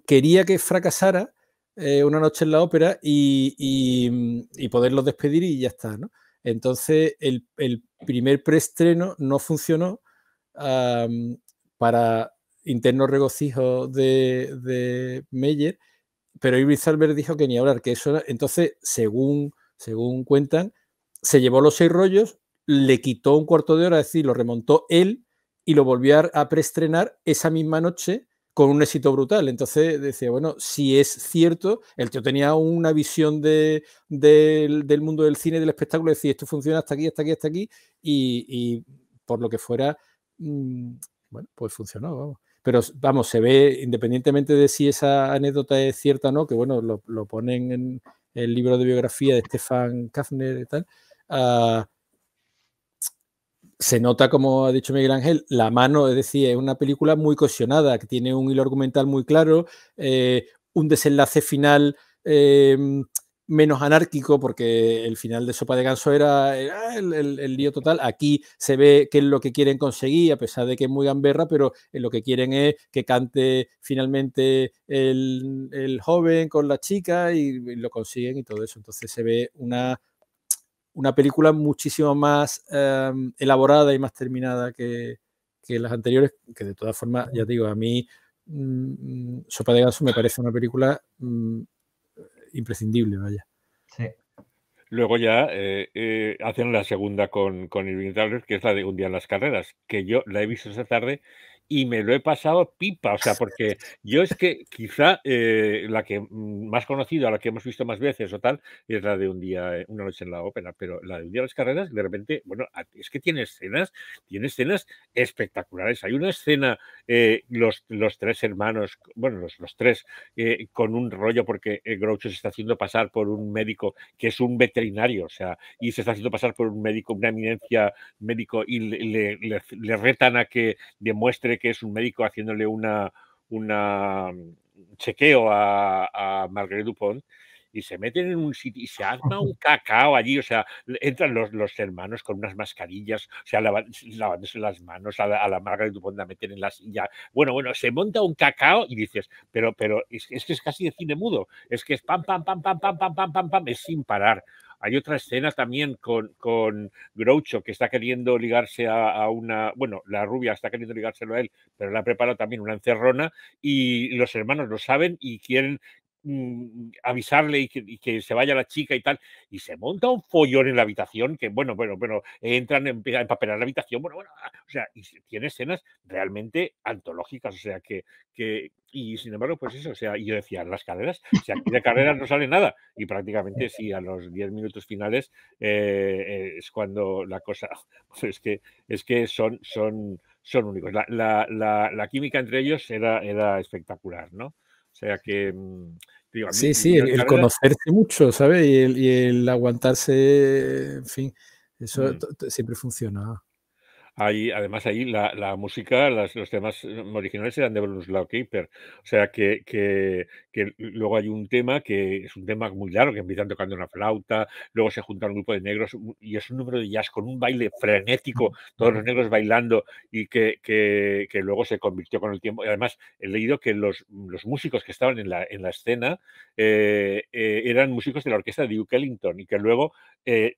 quería que fracasara Una noche en la ópera y poderlos despedir y ya está, ¿no? Entonces, el primer preestreno no funcionó para interno regocijo de Meyer, pero Irving Thalberg dijo que ni hablar, que eso, entonces, según cuentan, se llevó los 6 rollos, le quitó un cuarto de hora, es decir, lo remontó él y lo volvió a preestrenar esa misma noche con un éxito brutal. Entonces decía, bueno, si es cierto, el tío tenía una visión del mundo del cine y del espectáculo, decir, esto funciona hasta aquí, hasta aquí, hasta aquí, y por lo que fuera, bueno, pues funcionó, vamos. Pero vamos, se ve, independientemente de si esa anécdota es cierta o no, que bueno, lo ponen en el libro de biografía de Stefan Kaffner y tal, se nota, como ha dicho Miguel Ángel, la mano, es decir, es una película muy cohesionada, que tiene un hilo argumental muy claro, un desenlace final menos anárquico, porque el final de Sopa de Ganso era el lío total. Aquí se ve qué es lo que quieren conseguir, a pesar de que es muy gamberra, pero lo que quieren es que cante finalmente el joven con la chica y lo consiguen y todo eso. Entonces se ve una película muchísimo más elaborada y más terminada que las anteriores, que de todas formas, ya digo, a mí Sopa de Ganso me parece una película imprescindible, vaya. Sí. Luego ya hacen la segunda con Irving Thalberg, que es la de Un día en las carreras, que yo la he visto esta tarde y me lo he pasado pipa, o sea, porque yo es que quizá la que más conocida, la que hemos visto más veces o tal, es la de Una noche en la ópera, pero la de Un día en las carreras, de repente, bueno, es que tiene escenas espectaculares. Hay una escena, los 3 hermanos, bueno, los 3, con un rollo porque Groucho se está haciendo pasar por un médico que es un veterinario, o sea, y se está haciendo pasar por un médico, una eminencia médico, y le retan a que demuestre supone que es un médico haciéndole un chequeo a Marguerite Dupont, y se meten en un sitio y se arma un cacao allí, o sea, entran los hermanos con unas mascarillas, o sea, lavándose las manos, a la Margaret Dupont la meten en la silla. Bueno, se monta un cacao y dices, pero es que es casi de cine mudo, es que es pam, pam, pam, pam, pam, pam, pam, pam, pam, es sin parar. Hay otra escena también con Groucho, que está queriendo ligarse a una... Bueno, la rubia está queriendo ligárselo a él, pero le ha preparado también una encerrona, y los hermanos lo saben y quieren avisarle y que se vaya la chica y tal, y se monta un follón en la habitación que, bueno, entran, empiezan a empapelar la habitación, o sea, y tiene escenas realmente antológicas, o sea, y sin embargo, pues eso, o sea, y yo decía, las carreras, si aquí de carreras no sale nada, y prácticamente sí, a los 10 minutos finales es cuando la cosa, pues es que son únicos. La química entre ellos era espectacular, ¿no? O sea que, digo, a mí, Sí, el conocerse mucho, ¿sabes? Y el aguantarse, en fin, eso siempre funciona. Además, ahí la música, los temas originales eran de Bronislaw Kuiper. O sea que luego hay un tema que es un tema muy largo, que empiezan tocando una flauta, luego se junta un grupo de negros y es un número de jazz con un baile frenético, todos los negros bailando, y que luego se convirtió con el tiempo. Y además, he leído que los músicos que estaban en la escena eran músicos de la orquesta de Duke Ellington, y que luego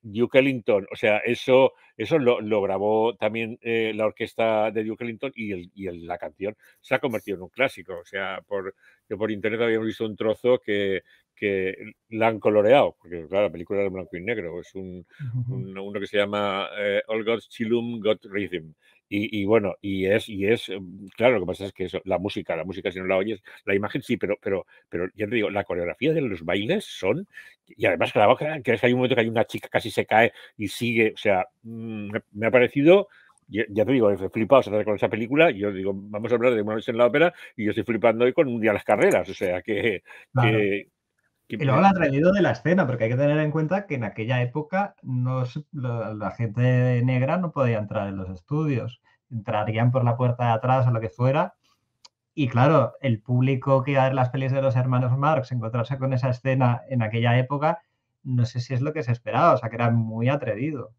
Duke Ellington, o sea, eso lo grabó también la orquesta de Duke Ellington, y la canción se ha convertido en un clásico. O sea, yo por internet habíamos visto un trozo que la han coloreado, porque claro, la película era en blanco y negro. Es uno que se llama All God's Chillum Got Rhythm. Y bueno, y es claro, lo que pasa es que la música, si no la oyes, la imagen sí, pero ya te digo, la coreografía de los bailes y además que hay un momento que hay una chica casi se cae y sigue, o sea, me ha parecido, ya te digo, he flipado con esa película. Yo digo, vamos a hablar de Una noche en la ópera, y yo estoy flipando hoy con Un día a las carreras, o sea Claro. Y luego el atrevido de la escena, porque hay que tener en cuenta que en aquella época la gente negra no podía entrar en los estudios, entrarían por la puerta de atrás o lo que fuera. Y claro, el público que iba a ver las pelis de los hermanos Marx, encontrarse con esa escena en aquella época, no sé si es lo que se esperaba, o sea que era muy atrevido.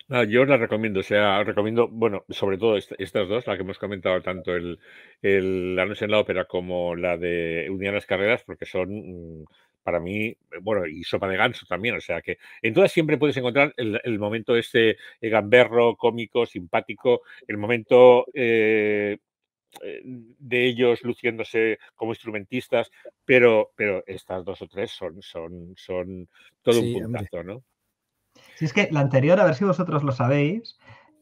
No, yo la recomiendo, o sea, recomiendo, bueno, sobre todo estas dos, la que hemos comentado, tanto La noche en la ópera como la de Un día en las carreras, porque son, para mí, bueno, y Sopa de ganso también, o sea que en todas siempre puedes encontrar el momento gamberro, cómico, simpático, el momento de ellos luciéndose como instrumentistas, pero estas dos o tres son todo un puntazo, ¿no? Si es que la anterior, a ver si vosotros lo sabéis,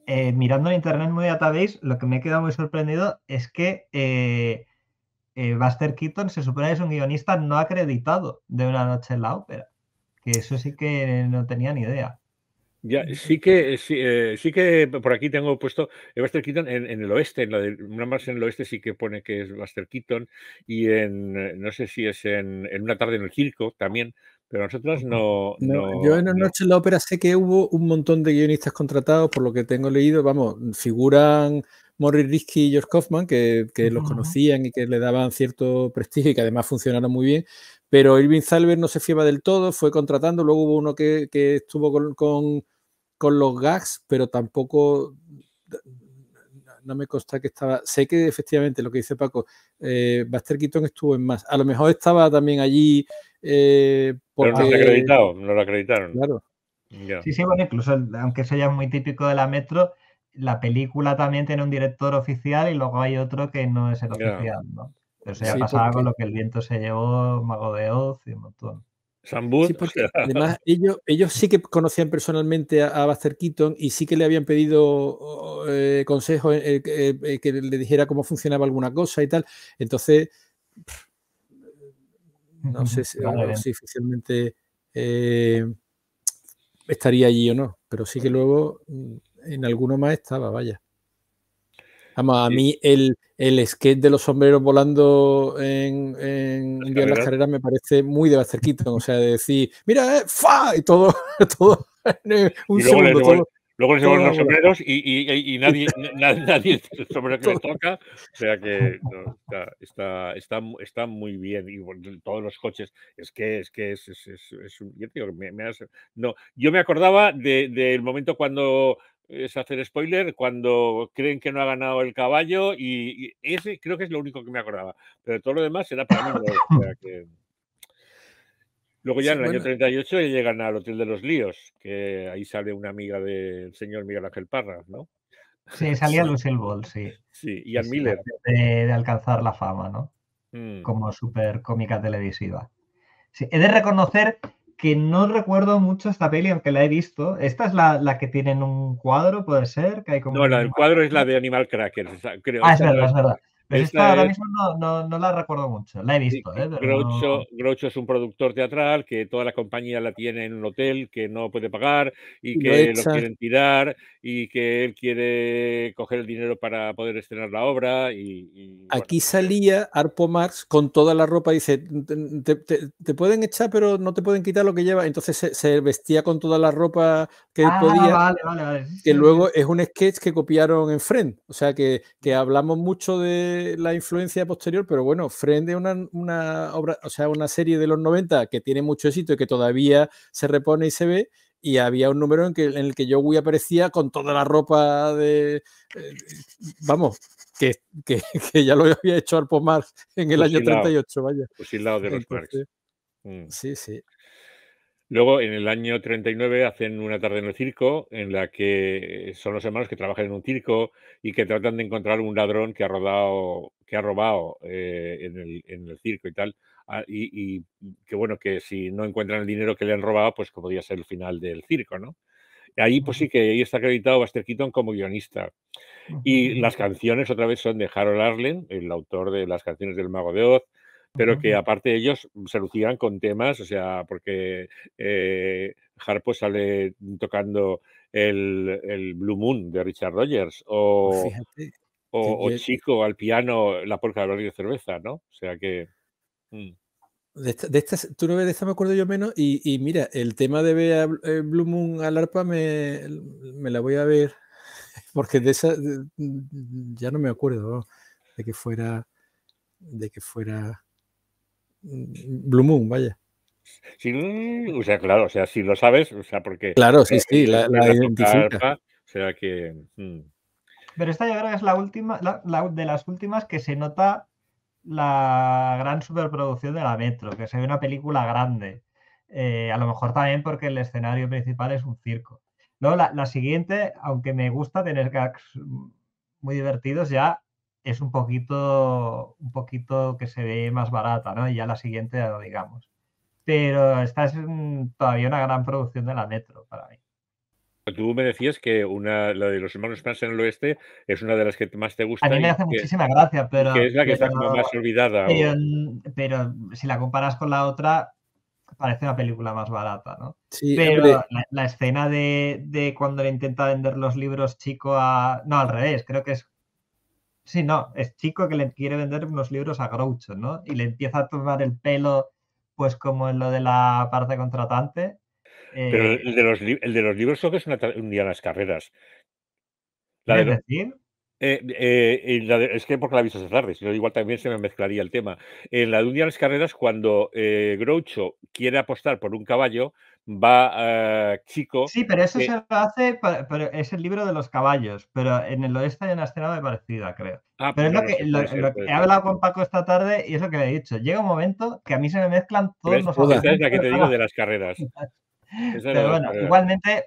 mirando en Internet Movie Database, lo que me he quedado muy sorprendido es que Buster Keaton se supone que es un guionista no acreditado de Una noche en la ópera, que eso sí que no tenía ni idea. Ya, sí que por aquí tengo puesto Buster Keaton en el oeste, en la de Una más en el oeste sí que pone que es Buster Keaton, y no sé si es en Una tarde en el circo también, pero nosotros no. Yo en Una noche en la ópera sé que hubo un montón de guionistas contratados, por lo que tengo leído, vamos, figuran Morris Risky y George Kaufman, que los conocían y que le daban cierto prestigio y que además funcionaron muy bien, pero Irving Thalberg no se fiaba del todo, fue contratando, luego hubo uno que estuvo con los gags, pero tampoco, no me consta que estaba, sé que efectivamente lo que dice Paco, Buster Keaton estuvo en más, a lo mejor estaba también allí porque... Pero no lo acreditaron. Claro. Yeah. Sí, bueno, incluso aunque eso ya es muy típico de la Metro, la película también tiene un director oficial y luego hay otro que no es el oficial, ¿no? Pero eso ya pasaba con Lo que el viento se llevó, Mago de Oz y un montón. Sí, porque además ellos sí que conocían personalmente a Buster Keaton y sí que le habían pedido consejos, que le dijera cómo funcionaba alguna cosa y tal. Entonces, no sé si oficialmente estaría allí o no, pero sí que luego en alguno más estaba, vaya. Vamos, a mí el sketch de los sombreros volando en Un día en las carreras me parece muy de Buster Keaton, o sea, de decir, mira, ¡fa! Y todo un segundo, todo. Luego les todo devuelven a los volar. sombreros y nadie tiene el sombrero que le toca. O sea que no, está muy bien. Y bueno, todos los coches, es yo te digo, no, yo me acordaba del momento cuando, es hacer spoiler, cuando creen que no ha ganado el caballo y ese creo que es lo único que me acordaba. Pero todo lo demás era para mí nuevo. O sea que... Luego ya Sí, en el año bueno, 38 ya llegan al Hotel de los Líos, que ahí sale una amiga del señor Miguel Ángel Parra, ¿no? Sí, salía sí, Lucille Ball, sí. Sí, Sí, Ian sí, Miller. antes de alcanzar la fama, ¿no? Mm. Como súper cómica televisiva. Sí, he de reconocer que no recuerdo mucho esta peli, aunque la he visto. Esta es la que tiene en un cuadro, puede ser, que hay como No, la del un... cuadro es la de Animal Crackers, creo. Ah, es Esta no verdad, es. es verdad. Pues esta Esta ahora es. mismo no la recuerdo mucho. La he Sí, visto, pero Groucho, no... Groucho es un productor teatral que toda la compañía la tiene en un hotel que no puede pagar y y lo que lo echan. quieren tirar y que él quiere coger el dinero para poder estrenar la obra y bueno, Aquí salía Arpo Marx con toda la ropa y dice, te pueden echar, pero no te pueden quitar lo que lleva. Entonces se vestía con toda la ropa que Ah, podía, vale, vale, vale. Sí, que sí, sí, luego es un sketch que copiaron en Friends. O sea, que hablamos mucho de la influencia posterior, pero bueno, Friends es una obra, o sea, una serie de los 90 que tiene mucho éxito y que todavía se repone y se ve. Y había un número en el que Joey aparecía con toda la ropa vamos, que ya lo había hecho Arpo Marx en el año fusilado, 38, vaya. fusilado de los Marx. Entonces, Mm. sí, sí. Luego, en el año 39, hacen una tarde en el circo, en la que son los hermanos que trabajan en un circo y que tratan de encontrar un ladrón que ha robado en el circo y tal. Y que bueno, que si no encuentran el dinero que le han robado, pues que podría ser el final del circo, ¿no? Ahí, pues sí que ahí está acreditado Buster Keaton como guionista. Y las canciones otra vez son de Harold Arlen, el autor de las canciones del Mago de Oz, pero que aparte ellos se lucían con temas, o sea, porque Harpo sale tocando el Blue Moon de Richard Rogers Pues fíjate que o Chico al piano La polka de barril de cerveza, ¿no? O sea que... mm. tú no ves, de esta me acuerdo yo menos. Y mira, el tema de ver a Blue Moon al arpa me la voy a ver, porque de esa ya no me acuerdo, ¿no? de que fuera, de que fuera Blue Moon, vaya. Sí, o sea, claro, o sea, si lo sabes, o sea, porque Claro, sí, sí, es la verdad toca identifica. arpa, o sea que... Pero esta yo creo que es la última, de las últimas que se nota la gran superproducción de la Metro, que se ve una película grande. A lo mejor también porque el escenario principal es un circo. Luego la siguiente, aunque me gusta tener gags muy divertidos, ya es un poquito que se ve más barata, ¿no? Y ya la siguiente ya lo digamos. Pero esta es todavía una gran producción de la Metro para mí. Tú me decías que la de los hermanos Marx en el oeste es una de las que más te A gusta mí me hace muchísima gracia, y que es la que está como más olvidada. pero si la comparas con la otra, parece una película más barata, ¿no? Sí, Pero hombre, la escena de cuando le intenta vender los libros Chico a... No, al revés, creo que es... Sí, no, es Chico que le quiere vender unos libros a Groucho, ¿no? Y le empieza a tomar el pelo, pues como en lo de la parte contratante. Pero Eh, el de los libros creo que es un día en las carreras. La de ¿Quieres lo- decir? es que porque la he visto esta tarde, si no, igual también se me mezclaría el tema. En la de un día en las carreras, cuando Groucho quiere apostar por un caballo, va Chico. Sí, pero eso se lo hace, pero es el libro de los caballos, pero en el oeste hay una escena muy parecida, creo. Pero Pues es no lo sé, puede ser, lo que puede he ser. hablado con Paco esta tarde y es lo que le he dicho. Llega un momento que a mí se me mezclan todos ¿Ves? los todas. Esa es la argumentos que de te digo todas de las carreras. las... Esa es la de Pero las bueno, carreras. igualmente,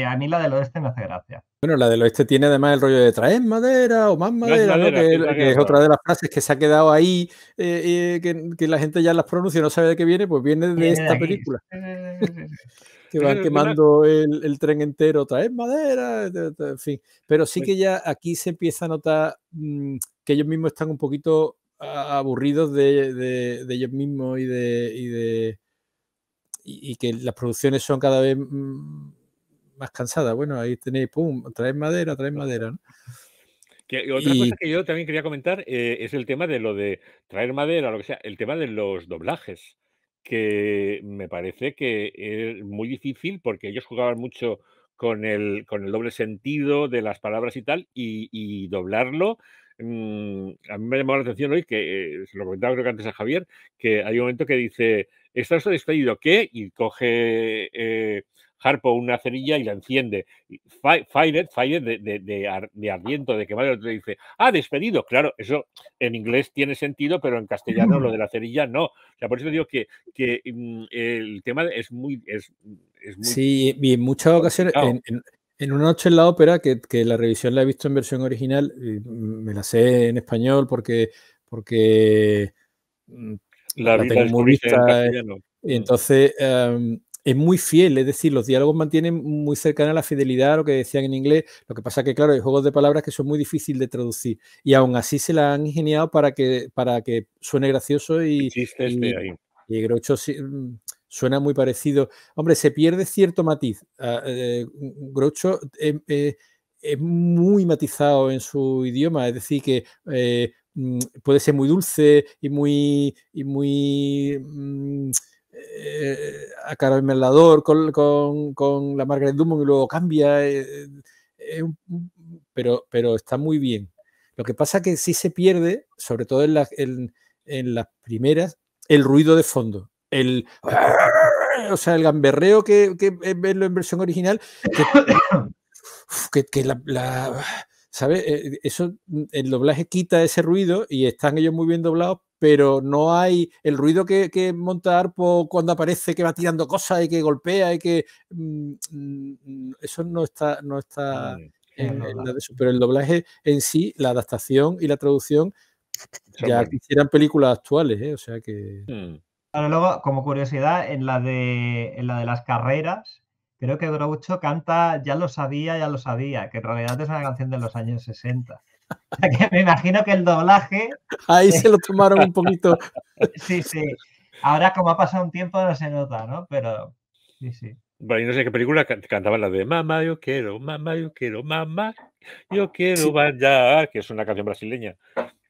a mí la del oeste me hace gracia. Bueno, la del oeste tiene además el rollo de traer madera o más Más madera, ¿no? madera, que es la Que es guerra. otra de las frases que se ha quedado ahí, que la gente ya las pronuncia, no sabe de qué viene, pues viene de Viene de esta aquí. película, Sí. que Pues van ese tema, quemando el tren entero, traer madera, en fin. Pero sí pues, que ya aquí se empieza a notar que ellos mismos están un poquito aburridos de ellos mismos y que las producciones son cada vez más cansadas. Bueno, ahí tenéis, pum, traer madera, ¿no? otra cosa Y que yo también quería comentar es el tema de lo de traer madera o lo que sea, el tema de los doblajes, que me parece que es muy difícil porque ellos jugaban mucho con el doble sentido de las palabras y tal, y doblarlo. A mí me ha llamado la atención hoy que, se lo comentaba creo que antes a Javier, que hay un momento que dice, ¿está usted despedido? ¿Qué? Y coge Harpo una cerilla y la enciende. Fire de ardiento, de quemar, y el otro dice, despedido. Claro, eso en inglés tiene sentido, pero en castellano lo de la cerilla no. O sea, por eso digo que el tema es muy... Sí, y en muchas ocasiones, en una noche en la ópera, que la revisión la he visto en versión original, y me la sé en español porque la tengo muy descubriste en vista, castellano. y entonces es muy fiel, es decir, los diálogos mantienen muy cercana la fidelidad a lo que decían en inglés. Lo que pasa que, claro, hay juegos de palabras que son muy difíciles de traducir y aún así se la han ingeniado para que suene gracioso y ahí. Y Groucho suena muy parecido. Hombre, se pierde cierto matiz. Groucho es muy matizado en su idioma, es decir, que puede ser muy dulce y muy acaramelador con la Margaret Dumont y luego cambia, pero está muy bien. Lo que pasa es que sí se pierde, sobre todo en las primeras, el ruido de fondo, o sea, el gamberreo que verlo en versión original, ¿sabes? Eso, el doblaje quita ese ruido y están ellos muy bien doblados, pero no hay el ruido que monta Harpo cuando aparece, que va tirando cosas y que golpea y que eso no está en la de eso, pero el doblaje en sí, la adaptación y la traducción, ya quisieran películas actuales, o sea que... Ahora luego, como curiosidad, en la de las carreras, creo que Groucho canta Ya lo sabía, que en realidad es una canción de los años 60. O sea que me imagino que el doblaje... Ahí se lo tomaron un poquito. Sí. Ahora, como ha pasado un tiempo, no se nota, ¿no? Pero sí. Bueno, y no sé qué película cantaban la de mamá, yo quiero, mamá, yo quiero bailar, que es una canción brasileña.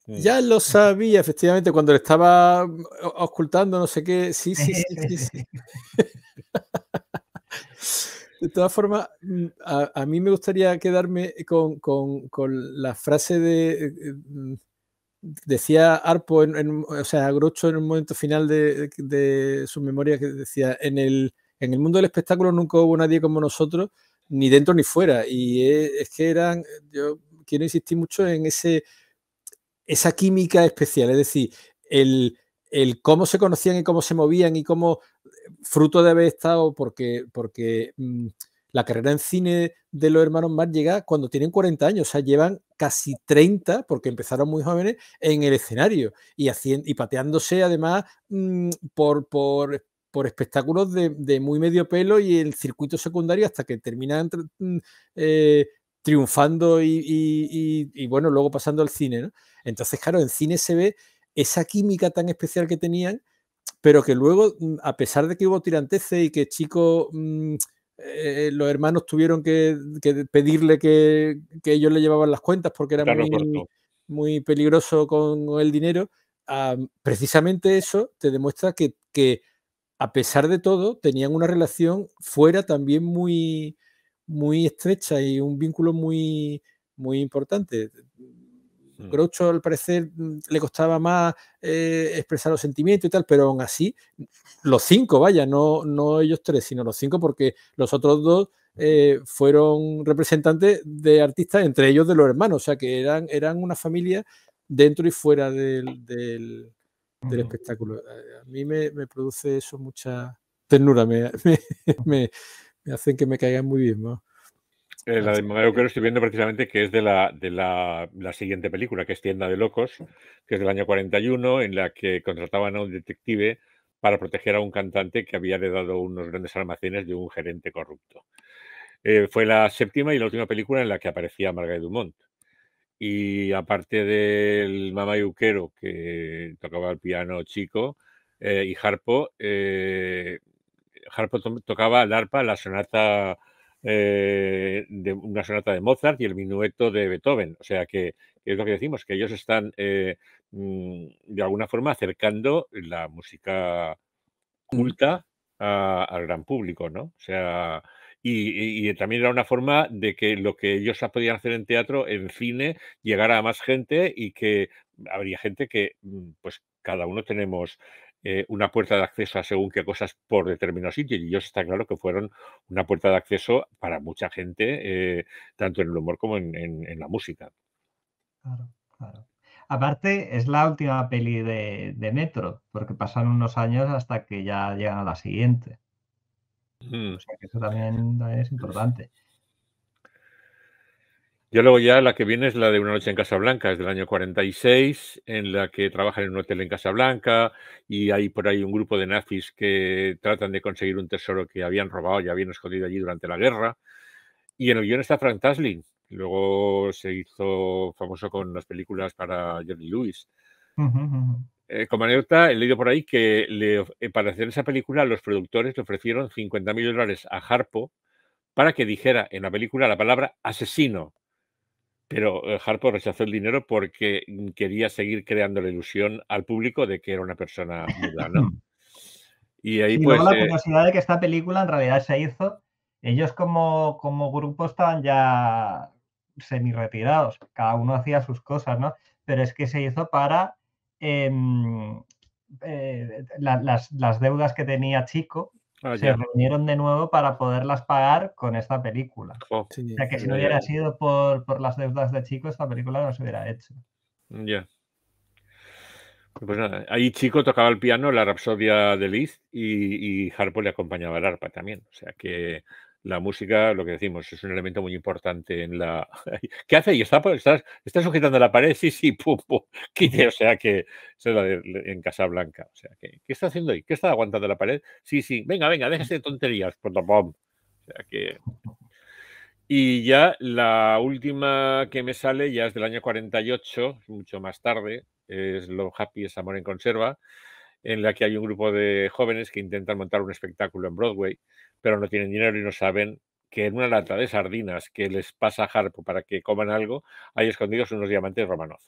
Ya lo sabía, efectivamente, cuando le estaba ocultando no sé qué. Sí. De todas formas, a mí me gustaría quedarme con la frase decía Harpo, o sea, Groucho en un momento final de su memoria, que decía, en el mundo del espectáculo nunca hubo nadie como nosotros, ni dentro ni fuera. Y es que yo quiero insistir mucho en esa química especial, es decir, el cómo se conocían y cómo se movían y cómo, fruto de haber estado, porque la carrera en cine de los hermanos Marx llega cuando tienen 40 años, o sea, llevan casi 30, porque empezaron muy jóvenes, en el escenario y pateándose además por espectáculos de muy medio pelo y el circuito secundario hasta que terminan triunfando y bueno, luego pasando al cine, ¿no? Entonces, claro, en cine se ve esa química tan especial que tenían, pero que luego, a pesar de que hubo tiranteces y que chicos, los hermanos tuvieron que pedirle que ellos le llevaban las cuentas porque era muy peligroso con el dinero, precisamente eso te demuestra que a pesar de todo tenían una relación fuera también muy, muy estrecha y un vínculo muy, muy importante. Groucho, al parecer, le costaba más expresar los sentimientos y tal, pero aún así, los 5, vaya, no ellos 3, sino los 5, porque los otros 2 fueron representantes de artistas, entre ellos de los hermanos, o sea que eran una familia dentro y fuera del espectáculo. A mí me produce eso mucha ternura, me hacen que me caigan muy bien, ¿no? La de Mamá yo quiero estoy viendo precisamente que es de la siguiente película, que es Tienda de Locos, que es del año 41, en la que contrataban a un detective para proteger a un cantante que había heredado unos grandes almacenes de un gerente corrupto. Fue la séptima y la última película en la que aparecía Margaret Dumont. Y aparte del Mamá Yuquero, que tocaba el piano chico, y Harpo, tocaba el arpa, la sonata de una sonata de Mozart y el minueto de Beethoven. O sea que es lo que decimos, que ellos están de alguna forma acercando la música culta al gran público, ¿no? O sea, Y también era una forma de que lo que ellos podían hacer en teatro, en cine, llegara a más gente y que habría gente que, pues cada uno tenemos una puerta de acceso a según qué cosas por determinado sitio. Y ellos está claro que fueron una puerta de acceso para mucha gente, tanto en el humor como en la música. Claro, claro. Aparte, es la última peli de Metro, porque pasan unos años hasta que ya llegan a la siguiente. Mm. O sea que eso también es importante. Ya luego ya la que viene es la de Una noche en Casablanca, es del año 46, en la que trabajan en un hotel en Casablanca y hay por ahí un grupo de nazis que tratan de conseguir un tesoro que habían robado y habían escondido allí durante la guerra. Y en el guión está Frank Tasling. Luego se hizo famoso con las películas para Jerry Lewis. Como anécdota, he leído por ahí que para hacer esa película los productores le ofrecieron $50.000 a Harpo para que dijera en la película la palabra asesino. Pero Harpo rechazó el dinero porque quería seguir creando la ilusión al público de que era una persona muda, ¿no? Y ahí Sí, luego pues... la curiosidad de que esta película en realidad se hizo, ellos como grupo estaban ya semi-retirados, cada uno hacía sus cosas, ¿no? Pero es que se hizo para las deudas que tenía Chico, se ya. reunieron de nuevo para poderlas pagar con esta película. Jo, O sea que si ya, no ya, hubiera ya. sido por las deudas de Chico, esta película no se hubiera hecho. Ya. Pues nada, ahí Chico tocaba el piano, la Rapsodia de Liszt, y Harpo le acompañaba el arpa también. O sea que la música, lo que decimos, es un elemento muy importante en la... ¿Qué hace? ¿Y está sujetando la pared? Sí, sí, pum, pum. Quite, o sea que eso es en Casablanca. O sea que, ¿qué está haciendo ahí? ¿Qué está aguantando la pared? Sí, sí, venga, venga, déjese de tonterías. Pum, pum. O sea que... Y ya la última que me sale ya es del año 48, mucho más tarde, es Love Happy es Amor en Conserva, en la que hay un grupo de jóvenes que intentan montar un espectáculo en Broadway, pero no tienen dinero y no saben que en una lata de sardinas que les pasa a Harpo para que coman algo, hay escondidos unos diamantes Romanov.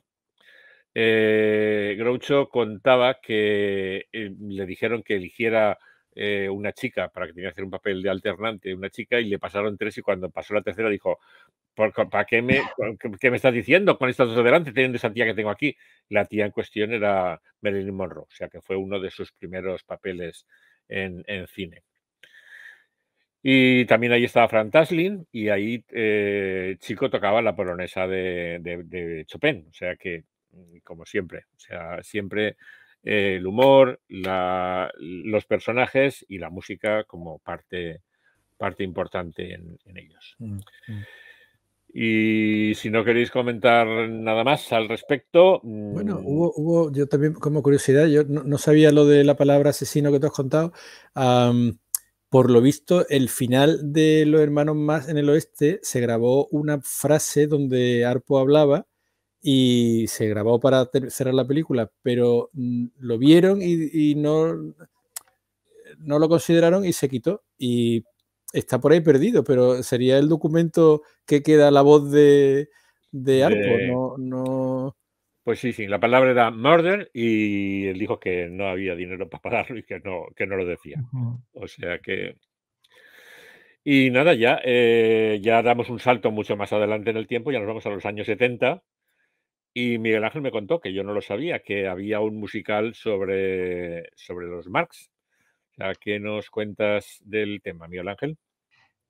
Groucho contaba que le dijeron que eligiera una chica para que tenía que hacer un papel de alternante, una chica, y le pasaron 3 y cuando pasó la tercera dijo, ¿para qué me estás diciendo con estas dos delante, teniendo esa tía que tengo aquí? La tía en cuestión era Marilyn Monroe, o sea que fue uno de sus primeros papeles en cine. Y también ahí estaba Frank Tasling y ahí Chico tocaba la polonesa de Chopin, o sea que, como siempre, o sea, siempre el humor, los personajes y la música como parte importante en ellos. Y si no queréis comentar nada más al respecto... Bueno, hubo, yo también como curiosidad, yo no sabía lo de la palabra asesino que tú has contado. Por lo visto, el final de Los Hermanos Marx en el Oeste se grabó una frase donde Harpo hablaba y se grabó para cerrar la película, pero lo vieron y no lo consideraron y se quitó. Y está por ahí perdido, pero sería el documento que queda la voz de Harpo, no... Pues sí, la palabra era murder y él dijo que no había dinero para pagarlo y que no lo decía. O sea que... Y nada, ya damos un salto mucho más adelante en el tiempo, ya nos vamos a los años 70 y Miguel Ángel me contó, que yo no lo sabía, que había un musical sobre los Marx. O sea, ¿qué nos cuentas del tema, Miguel Ángel?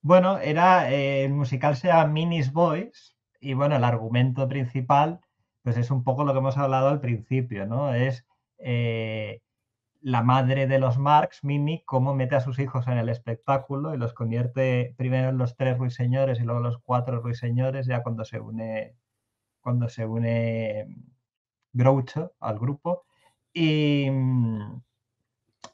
Bueno, el musical se llama Minis Boys y bueno, el argumento principal pues es un poco lo que hemos hablado al principio, ¿no? Es la madre de los Marx, Mimi, cómo mete a sus hijos en el espectáculo y los convierte primero en los 3 ruiseñores y luego en los 4 ruiseñores ya cuando se une Groucho al grupo. Y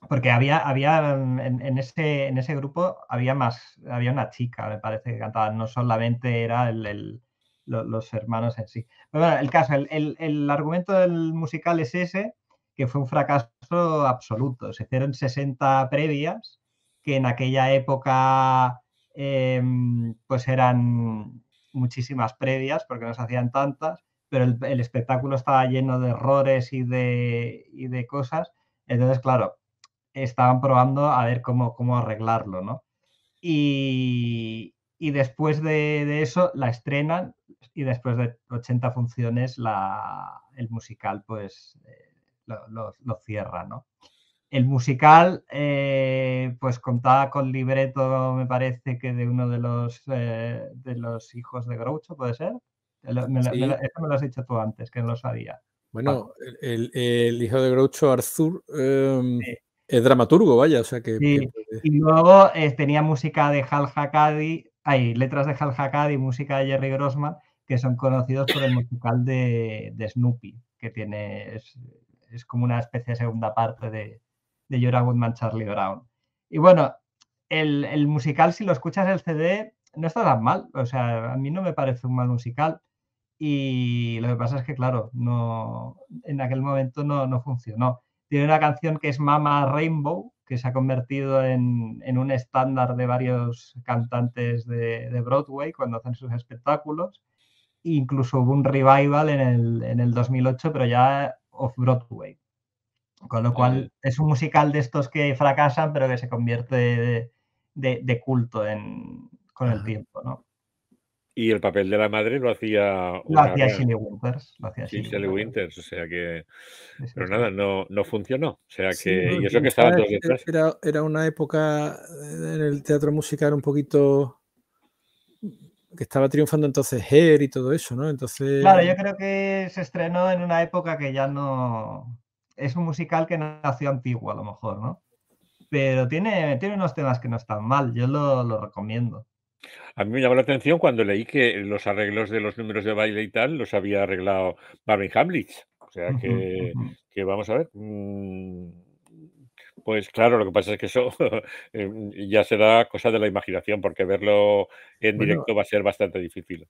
porque había en ese grupo había una chica, me parece, que cantaba, no solamente era los hermanos en sí. Pero bueno, el caso, el argumento del musical es ese, que fue un fracaso absoluto. Se hicieron 60 previas, que en aquella época pues eran muchísimas previas, porque no se hacían tantas, pero el espectáculo estaba lleno de errores y de cosas. Entonces, claro, estaban probando a ver cómo arreglarlo, ¿no? y después de eso la estrenan y después de 80 funciones el musical pues lo cierra, ¿no? El musical pues contaba con libreto, me parece que de uno de los hijos de Groucho, ¿puede ser? Eso me lo has dicho tú antes, que no lo sabía. Bueno, el hijo de Groucho, Arthur, Sí. es dramaturgo, vaya, o sea que... Sí, y luego tenía música de Hal Hakkadi, letras de Hal Hakkadi y música de Jerry Grossman, que son conocidos por el musical de Snoopy, que es como una especie de segunda parte de Yoram Woodman, Charlie Brown. Y bueno, el musical, si lo escuchas el CD, no está tan mal, o sea, a mí no me parece un mal musical. Y lo que pasa es que, claro, en aquel momento no funcionó. Tiene una canción que es Mama Rainbow, que se ha convertido en un estándar de varios cantantes de Broadway cuando hacen sus espectáculos. Incluso hubo un revival en el 2008, pero ya off-Broadway. Con lo cual es un musical de estos que fracasan, pero que se convierte de culto con el tiempo, ¿no? Y el papel de la madre lo hacía Lo una hacía gran... Shelley Winters. Sí, Shelley Winters, o sea que... Sí, sí, Pero sí. nada, no funcionó. O sea Sí, que... no, Y eso que estaban todos detrás. era una época en el teatro musical un poquito que estaba triunfando entonces Hair y todo eso, ¿no? Entonces... Claro, yo creo que se estrenó en una época que ya no... Es un musical que nació antiguo, a lo mejor, ¿no? Pero tiene unos temas que no están mal, yo lo recomiendo. A mí me llamó la atención cuando leí que los arreglos de los números de baile y tal los había arreglado Marvin Hamlisch. O sea que vamos a ver. Pues claro, lo que pasa es que eso ya será cosa de la imaginación, porque verlo en Bueno, directo va a ser bastante difícil.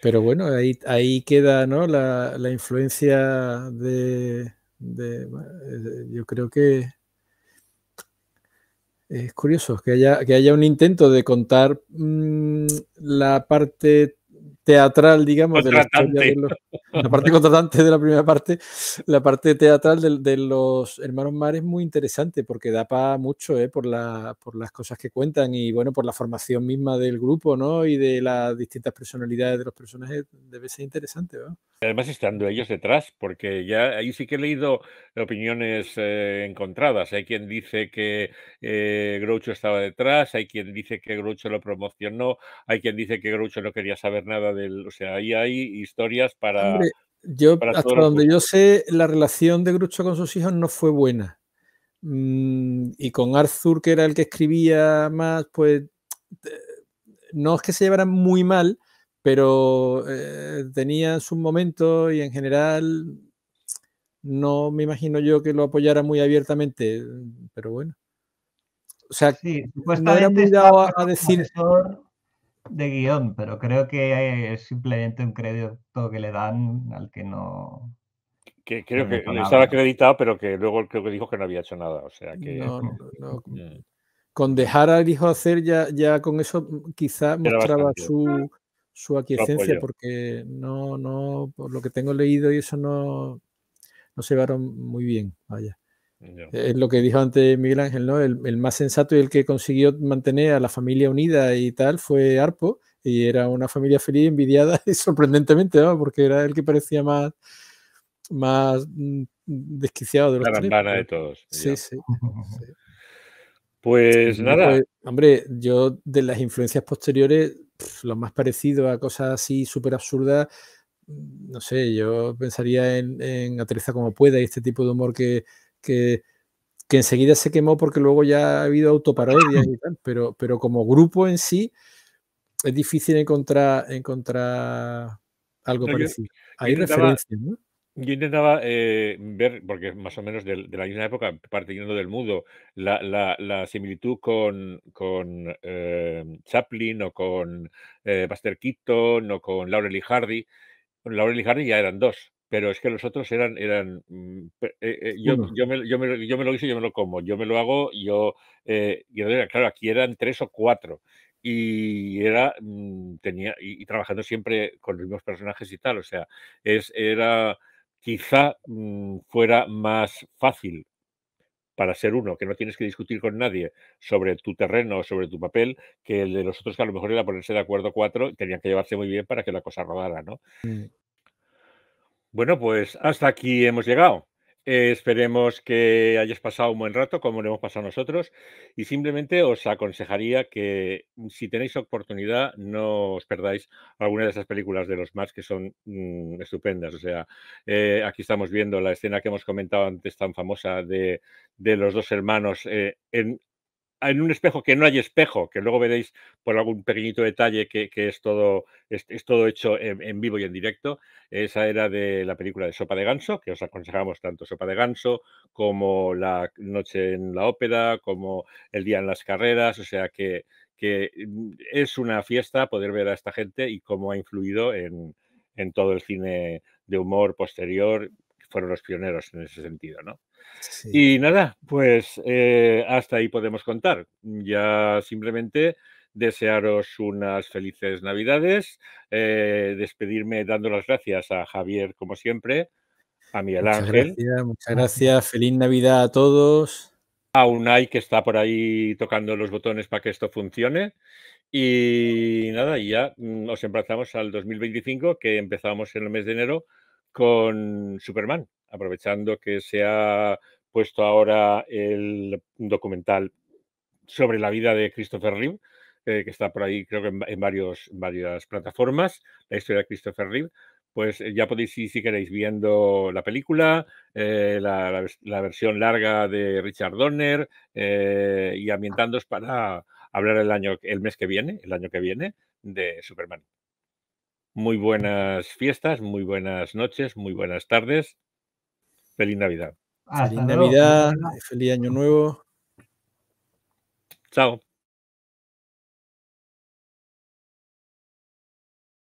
pero bueno, ahí queda, ¿no? La influencia yo creo que es curioso que haya un intento de contar la parte teatral, digamos, de la historia Contratante. la parte contratante de la primera parte, la parte teatral de los hermanos Marx es muy interesante porque da para mucho por las cosas que cuentan y bueno, por la formación misma del grupo, ¿no? Y de las distintas personalidades de los personajes, debe ser interesante, ¿no? Además, estando ellos detrás, porque ya ahí sí que he leído opiniones encontradas. Hay quien dice que Groucho estaba detrás, hay quien dice que Groucho lo promocionó, hay quien dice que Groucho no quería saber nada del... O sea, ahí hay historias Hombre, yo para todos hasta los donde yo gustos. sé, la relación de Groucho con sus hijos no fue buena. Y con Arthur, que era el que escribía más, pues no es que se llevaran muy mal, pero tenían sus momentos y en general no me imagino yo que lo apoyara muy abiertamente, pero bueno. O sea, Sí, no era supuestamente muy estaba dado a puesto como decir... asesor de guión, pero creo que es simplemente un crédito que le dan al que no Que no creo le que hizo estaba nada, ¿no? acreditado, pero que luego creo que dijo que no había hecho nada. O sea que No. mm, Con dejar al hijo hacer ya con eso quizás era mostraba bastante su su aquiescencia, apoyo. porque por lo que tengo leído y eso no se llevaron muy bien, vaya. Ya. Es lo que dijo antes Miguel Ángel, ¿no? El más sensato y el que consiguió mantener a la familia unida y tal fue Arpo, y era una familia feliz, envidiada y sorprendentemente, ¿no? Porque era el que parecía más desquiciado de La los tres. bandana de Pero todos. sí, Ya. sí, sí. Y Pues bueno, nada, pues, hombre, yo de las influencias posteriores, lo más parecido a cosas así súper absurdas, no sé, yo pensaría en Aterriza como pueda y este tipo de humor que, que enseguida se quemó porque luego ya ha habido autoparodias y tal, pero como grupo en sí es difícil encontrar algo no, parecido. yo Hay intentaba, referencias, ¿no? yo intentaba ver, porque más o menos de la misma época, partiendo del mudo, la similitud con Chaplin o con Buster Keaton o con Laurel y Hardy. Con Laurel y Hardy ya eran dos, pero es que los otros eran Uno. yo me lo hice, yo me lo como, yo me lo hago, y claro, aquí eran tres o cuatro. Y era, tenía, y trabajando siempre con los mismos personajes y tal, o sea, era quizá fuera más fácil para ser uno, que no tienes que discutir con nadie sobre tu terreno o sobre tu papel, que el de los otros, que a lo mejor era ponerse de acuerdo 4, tenían que llevarse muy bien para que la cosa rodara, ¿no? Bueno, pues hasta aquí hemos llegado. Esperemos que hayáis pasado un buen rato, como lo hemos pasado nosotros, y simplemente os aconsejaría que, si tenéis oportunidad, no os perdáis alguna de esas películas de los Marx, que son estupendas. O sea, aquí estamos viendo la escena que hemos comentado antes, tan famosa, de los dos hermanos en un espejo que no hay espejo, que luego veréis por algún pequeñito detalle que es todo hecho en vivo y en directo. Esa era de la película de Sopa de Ganso, que os aconsejamos, tanto Sopa de Ganso como La noche en la ópera, como El día en las carreras. O sea que es una fiesta poder ver a esta gente y cómo ha influido en todo el cine de humor posterior. Fueron los pioneros en ese sentido, ¿no? Sí. Y nada, pues hasta ahí podemos contar. Ya simplemente desearos unas felices Navidades, despedirme dando las gracias a Javier, como siempre, a Miguel Ángel, Muchas gracias. Feliz Navidad a todos. a Unai, que está por ahí tocando los botones para que esto funcione. Y nada, y ya os emplazamos al 2025, que empezamos en el mes de enero con Superman, aprovechando que se ha puesto ahora el documental sobre la vida de Christopher Reeve, que está por ahí, creo que en varias plataformas, la historia de Christopher Reeve. Pues ya podéis ir, si queréis, viendo la película, la versión larga de Richard Donner, y ambientándoos para hablar el año que viene, de Superman. Muy buenas fiestas, muy buenas noches, muy buenas tardes. Feliz Navidad. Hasta Feliz luego. Navidad, feliz Año Nuevo. Chao.